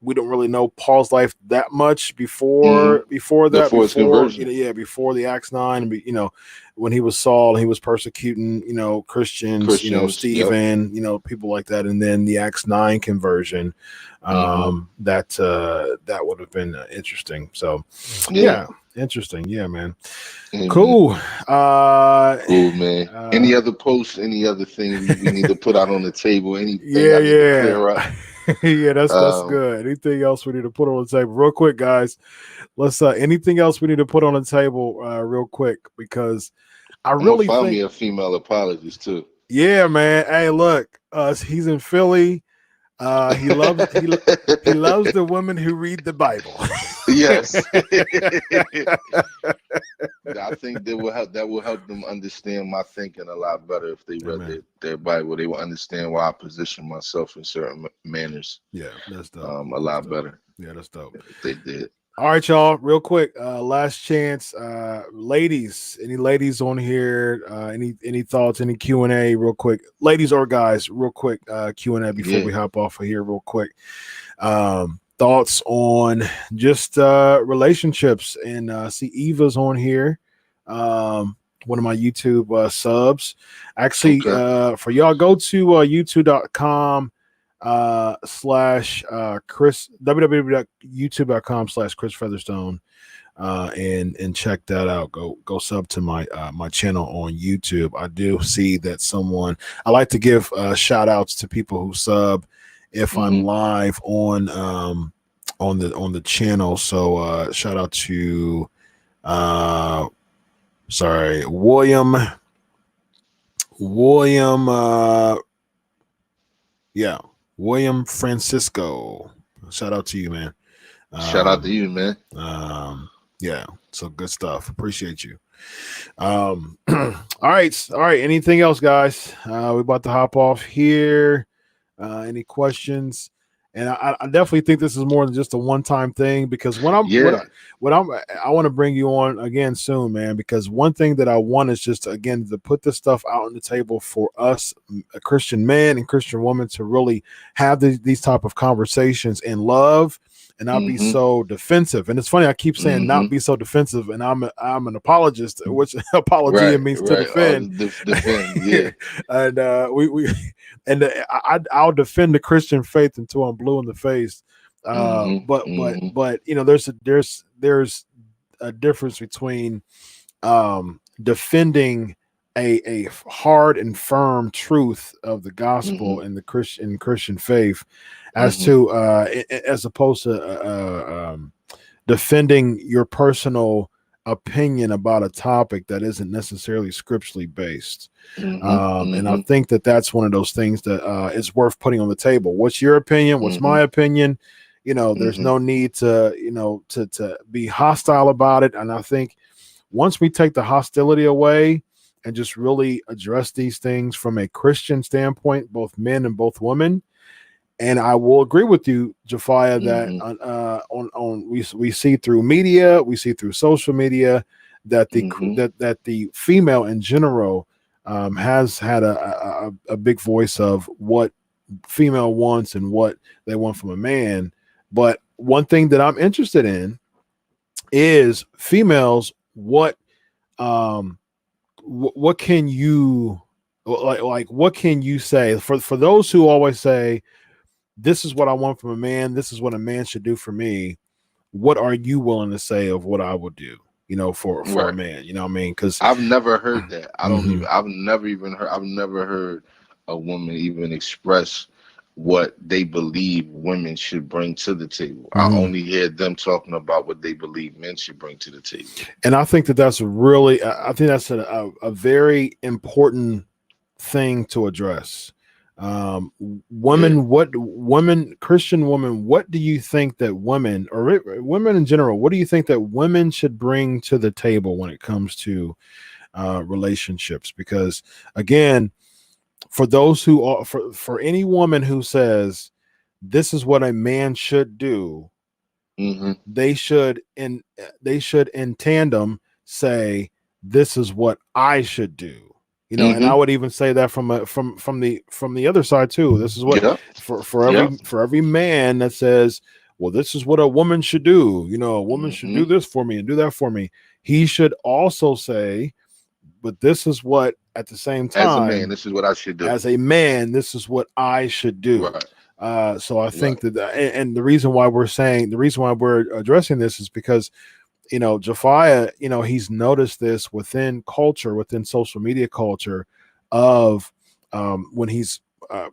We don't really know Paul's life that much before his conversion. Before the Acts 9, you know, when he was Saul, he was persecuting, you know, Christians, you know, Stephen, you know, people like that, and then the Acts 9 conversion, that would have been interesting. So, interesting, man. Cool. Cool, man. Any other posts? Any other thing we need to put out on the table? Anything I need to clear up? Yeah, that's good. Anything else we need to put on the table real quick, guys? Let's anything else we need to put on the table real quick, because I really think me a female apologist too. Yeah, man. Hey, look, he's in Philly. He loves the women who read the Bible. Yes. I think that will help them understand my thinking a lot better if they read their Bible. They will understand why I position myself in certain manners. Yeah, that's dope. A lot better. Yeah, that's dope. If they did. All right, y'all, real quick, last chance. Ladies, any ladies on here? Any thoughts, any Q&A real quick? Ladies or guys, real quick, Q&A before we hop off of here real quick. Thoughts on just relationships, and see Eva's on here. One of my YouTube subs. Actually, for y'all, go to youtube.com /Chris, www.youtube.com/Chris Featherstone, and check that out. Go sub to my my channel on YouTube. I do see that I like to give shout outs to people who sub if I'm live on the channel. So shout out to William Francisco. Shout out to you, man. Shout out to you, man. Yeah, so good stuff. Appreciate you. All right. Anything else, guys? We're about to hop off here. Any questions? And I definitely think this is more than just a one-time thing, because I want to bring you on again soon, man, because one thing that I want is just, again, to put this stuff out on the table for us, a Christian man and Christian woman, to really have these type of conversations in love and not be so defensive. And it's funny, I keep saying not be so defensive, and I'm an apologist, which apologia means to defend. Defend, And I'll defend the Christian faith until I'm blue in the face. But you know, there's a difference between defending a hard and firm truth of the gospel and the Christian faith, as opposed to defending your personal opinion about a topic that isn't necessarily scripturally based. And I think that's one of those things that is worth putting on the table. What's your opinion? What's my opinion? You know, there's no need to, you know, to be hostile about it. And I think once we take the hostility away and just really address these things from a Christian standpoint, both men and both women. And I will agree with you, Japhia, that we see through media, we see through social media that the female in general has had a big voice of what female wants and what they want from a man. But one thing that I'm interested in is females. What can you like? What can you say for those who always say, this is what I want from a man, this is what a man should do for me? What are you willing to say of what I would do, you know, for a man? You know what I mean? Because I've never heard that. I've never heard a woman even express what they believe women should bring to the table. I only hear them talking about what they believe men should bring to the table. And I think that's really, I think that's a very important thing to address. Christian women, what do you think that women, or women in general, what do you think that women should bring to the table when it comes to relationships. Because again, for those who are for any woman who says this is what a man should do, they should in tandem say this is what I should do. You know, and I would even say that from the other side too. This is what for every man that says, well, this is what a woman should do. You know, a woman should do this for me and do that for me. He should also say, but this is what at the same time, as a man, this is what I should do. As a man, this is what I should do. Right. So I think that, and the reason why we're addressing this is because, you know, Japhia, you know, he's noticed this within culture, within social media culture, of when he's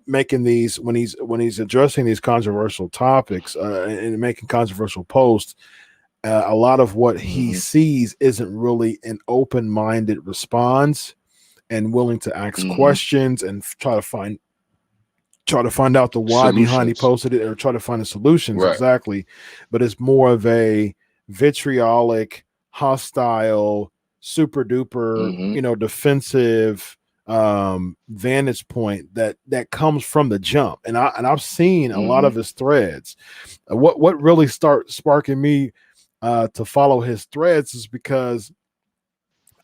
making these, when he's addressing these controversial topics and making controversial posts. A lot of what he sees isn't really an open-minded response and willing to ask questions and try to find out the why solutions behind he posted it, or try to find the solutions. Right. Exactly. But it's more of a vitriolic, hostile, super duper, you know, defensive vantage point that comes from the jump. And I've seen a lot of his threads. What really sparking me to follow his threads is because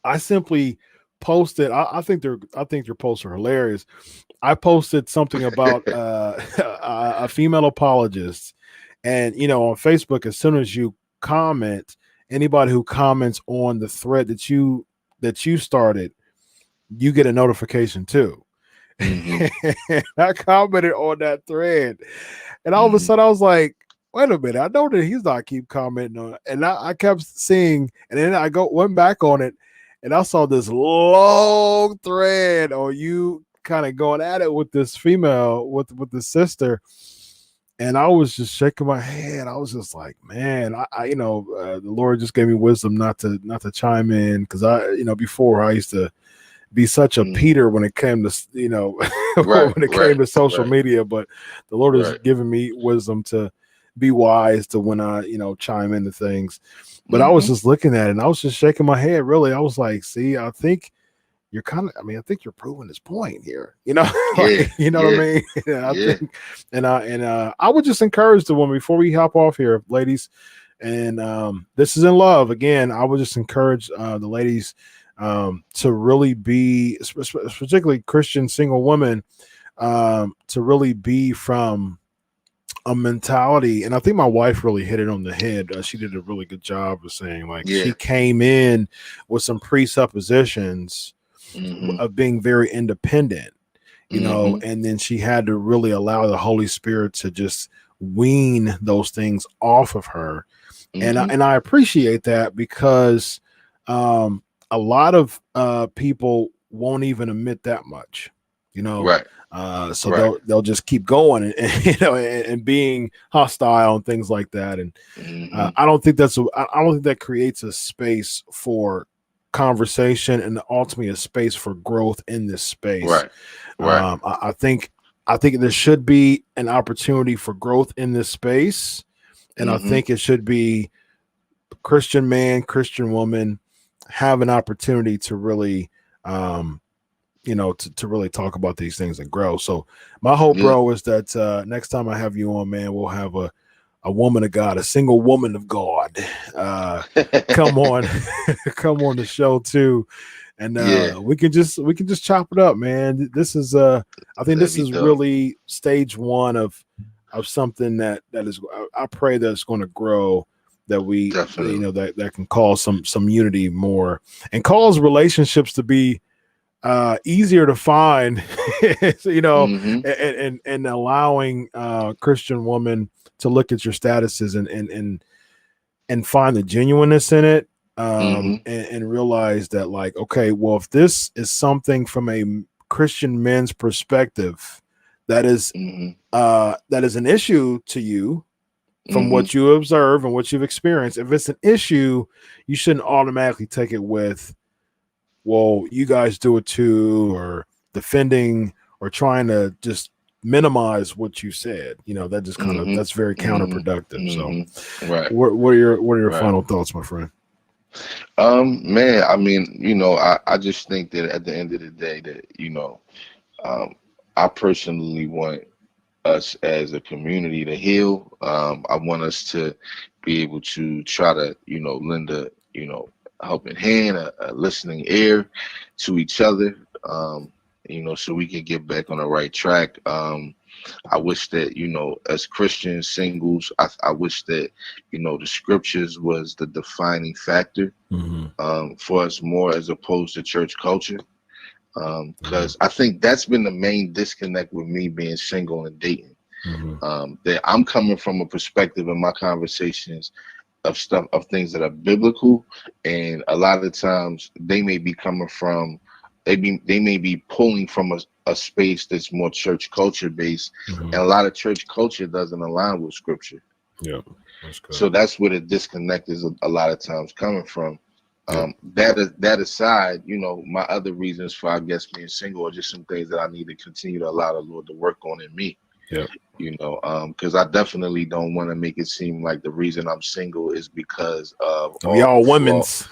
I simply posted. I think your posts are hilarious. I posted something about a female apologist, and you know, on Facebook, as soon as you comment, anybody who comments on the thread that you started, you get a notification too. I commented on that thread, and all of a sudden I was like, wait a minute, I know that he's not keep commenting on it. And I kept seeing, and then I went back on it, and I saw this long thread on you kind of going at it with this female, with the sister. And I was just shaking my head. I was just like, man, I you know, the Lord just gave me wisdom not to chime in, because before I used to be such a Peter when it came to, you know, when it came to social media. But the Lord has given me wisdom to be wise to when I, you know, chime into things. But I was just looking at it and I was just shaking my head. Really, I was like, see, I think you're I think you're proving this point here. You know, you know what I mean? I think, and I would just encourage the woman before we hop off here, ladies. And this is in love again. I would just encourage the ladies to really be, particularly Christian single women, to really be from a mentality. And I think my wife really hit it on the head. She did a really good job of saying, like, she came in with some presuppositions of being very independent, you know, and then she had to really allow the Holy Spirit to just wean those things off of her. And I appreciate that, because a lot of people won't even admit that much, you know. So they'll just keep going and you know, and being hostile and things like that. And I don't think that creates a space for conversation and ultimately a space for growth in this space. I think there should be an opportunity for growth in this space, and I think it should be Christian man, Christian woman have an opportunity to really you know, to really talk about these things and grow. So my hope, bro, is that next time I have you on, man, we'll have a woman of God, a single woman of God, come on the show too, and we can just chop it up, man. This is I think this is really stage one of something that is, I pray that it's going to grow, that we you know, that can cause some unity more, and cause relationships to be easier to find, you know, and allowing Christian women to look at your statuses and find the genuineness in it, and realize that, like, okay, well, if this is something from a Christian men's perspective that is an issue to you from what you observe and what you've experienced, if it's an issue, you shouldn't automatically take it with, well, you guys do it too, or defending or trying to just minimize what you said. You know, that just kind of that's very counterproductive. So what are your final thoughts, my friend? Man, I mean, I just think that at the end of the day that, um, I personally want us as a community to heal. I want us to be able to try to, lend a, helping hand, a listening ear to each other, so we can get back on the right track. I wish that, as Christians, singles, I wish that, the scriptures was the defining factor Mm-hmm. for us more as opposed to church culture. Mm-hmm. Because I think that's been the main disconnect with me being single and dating. Mm-hmm. That I'm coming from a perspective in my conversations of things that are biblical, and a lot of times they may be coming from they may be pulling from a space that's more church culture based, Mm-hmm. and a lot of church culture doesn't align with scripture. Yeah, that's good. So that's where the disconnect is a lot of times coming from. Yeah. That aside, my other reasons for, I guess, being single are just some things that I need to continue to allow the Lord to work on in me. Yeah. Because I definitely don't want to make it seem like the reason I'm single is because of We all all the flaw. women's.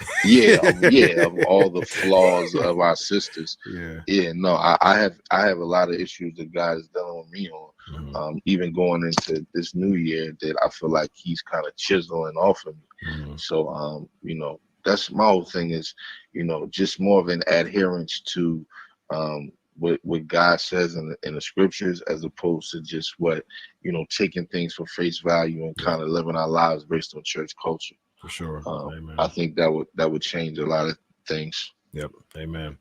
Of all the flaws of our sisters. Yeah. Yeah, no, I have a lot of issues that God is dealing with me on. Mm-hmm. Even going into this new year, that I feel like He's kind of chiseling off of me. Mm-hmm. So, that's my whole thing is, just more of an adherence to what God says in the scriptures, as opposed to just what, taking things for face value and Yeah, kind of living our lives based on church culture. for sure. I Amen. think that would change a lot of things. Yep. Amen.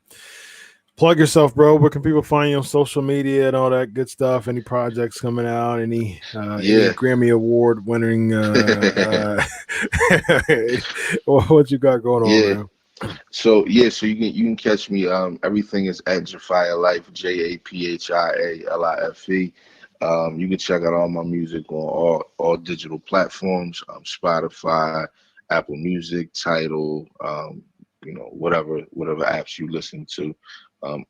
Plug yourself, bro. Where can people find you on social media and all that good stuff? Any projects coming out? Any Yeah. Grammy Award winning? What you got going on, Yeah. man? So you can catch me. Everything is at Japhia Life, JAPHIALIFE. You can check out all my music on all digital platforms, Spotify, Apple Music, Tidal, whatever apps you listen to,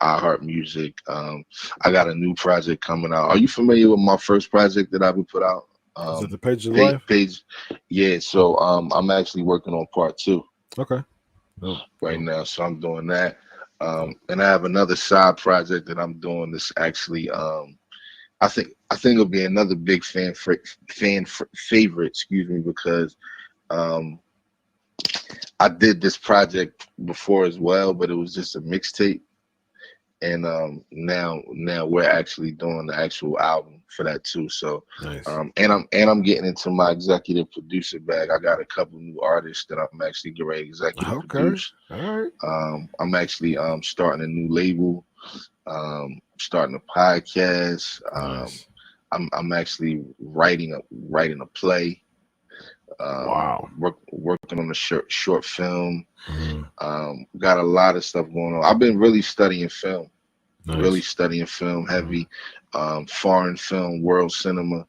iHeart Music. I got a new project coming out. Are you familiar with my first project that I would put out? Is it the Page of Page, Life? page, yeah. So I'm actually working on part two Okay. Dope. right Dope. now. So I'm doing that. Dope. And I have another side project that I'm doing. This actually, I think it'll be another big favorite. Excuse me, because um, I did this project before as well, but it was just a mixtape. And now we're actually doing the actual album for that too. So Nice. and I'm getting into my executive producer bag. I got a couple new artists that I'm actually getting ready to executive Okay. produce. All right. I'm actually starting a new label, starting a podcast. Nice. I'm actually writing a play. Wow. Working on a short film. Mhm. Got a lot of stuff going on. I've been really studying film, Nice. Mhm. heavy, foreign film, world cinema,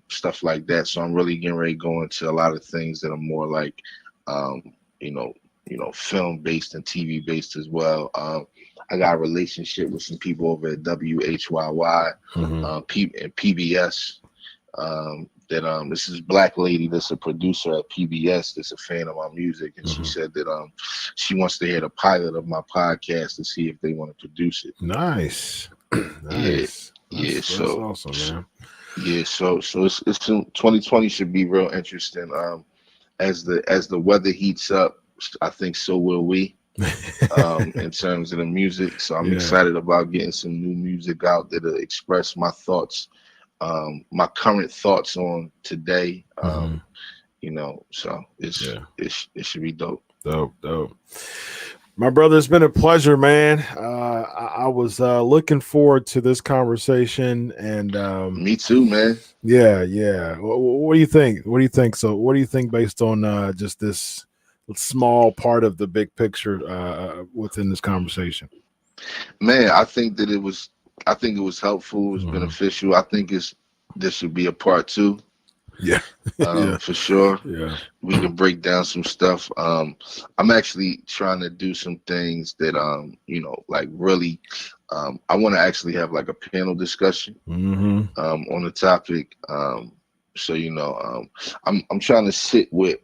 stuff like that. So I'm really getting ready to go into a lot of things that are more like, um, you know, film based and TV based as well. I got a relationship with some people over at WHYY, Mhm. and PBS. That this is black lady that's a producer at PBS that's a fan of my music, and she Mhm. said that she wants to hear the pilot of my podcast to see if they want to produce it. Nice. Yeah, Nice. yeah. That's awesome, man. So it's 2020 should be real interesting. As the weather heats up, I think so will we. In terms of the music, so I'm Yeah. excited about getting some new music out that'll express my thoughts, my current thoughts on today. Mhm. So Yeah. it should be dope. Dope. Dope. My brother, it's been a pleasure, man. I was looking forward to this conversation, and Me too, man. yeah. What do you think? What do you think? So, what do you think based on just this small part of the big picture within this conversation? Man, I think it was helpful. It was Mhm. beneficial. I think this should be a part two, Yeah, yeah, for sure. yeah. We can break down some stuff. I'm actually trying to do some things that like really, I want to actually have like a panel discussion Hmm. on the topic. So I'm trying to sit with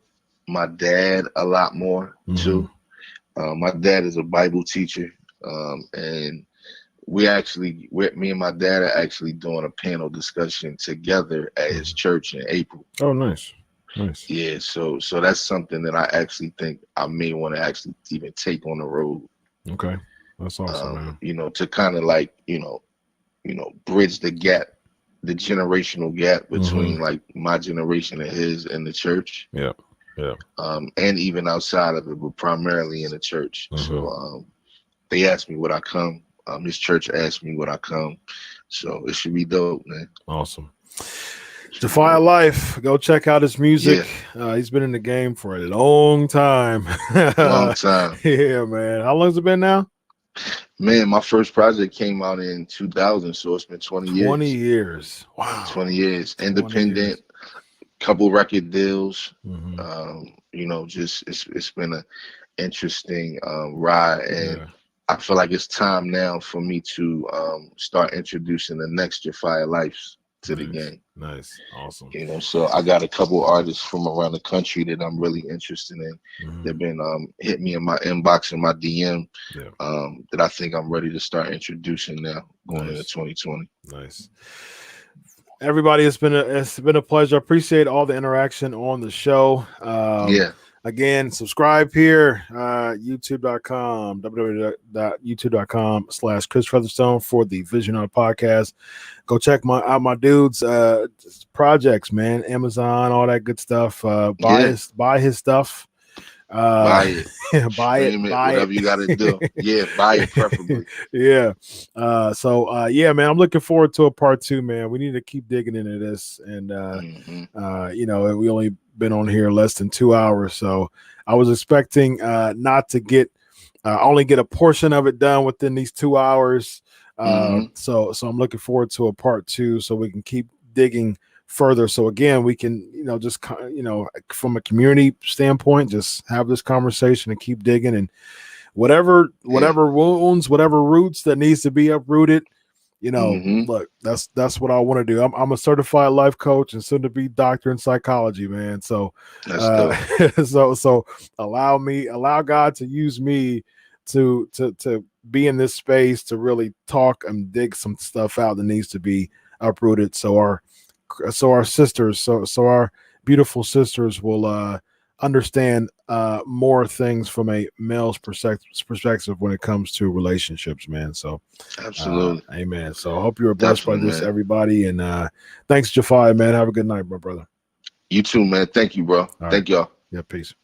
my dad a lot more too. My dad is a Bible teacher, and me and my dad are actually doing a panel discussion together at his church in April. Oh, nice. Yeah, so that's something that I actually think I may want to actually even take on the road. Okay, that's awesome, man. You know, to kind of like, bridge the gap, the generational gap between like my generation and his in the church. Yeah. And even outside of it, but primarily in the church. So they asked me would I come. His church asked me would I come. So it should be dope, man. Awesome. Japhia Life, go check out his music. He's been in the game for a long time. Long time. Yeah, man. How long has it been now? Man, my first project came out in 2000, so it's been 20 years. 20 years. Wow. 20 years. Independent, couple record deals. Just it's been an interesting ride, and I feel like it's time now for me to start introducing the next Japhia Life to the game. Nice. Awesome. So I got a couple artists from around the country that I'm really interested in. They've been hit me in my inbox and my DM that I think I'm ready to start introducing now going into 2020. Nice. Everybody, it's been a pleasure. I appreciate all the interaction on the show. Again, subscribe here, youtube.com, www.youtube.com/Chris Featherstone for the Vision Out podcast. Go check out my dudes' projects, man. Amazon, all that good stuff. Buy his stuff. Buy it. Buy it. Whatever you got to do. Yeah, buy it preferably. Yeah. Man, I'm looking forward to a part 2, man. We need to keep digging into this. And, we only been on here less than 2 hours. So I was expecting not to only get a portion of it done within these 2 hours. So I'm looking forward to a part 2 so we can keep digging further. So again, we can, just, from a community standpoint, just have this conversation and keep digging, and whatever wounds, whatever roots that needs to be uprooted, look, that's what I want to do. I'm a certified life coach and soon to be doctor in psychology, man. So, so allow God to use me to be in this space to really talk and dig some stuff out that needs to be uprooted. So our sisters, so our beautiful sisters will understand more things from a male's perspective when it comes to relationships, man. So absolutely. Amen. So I hope you were blessed by this, everybody. And thanks, Japhia, man. Have a good night, my brother. You too, man. Thank you, bro. Thank y'all. Yeah, peace.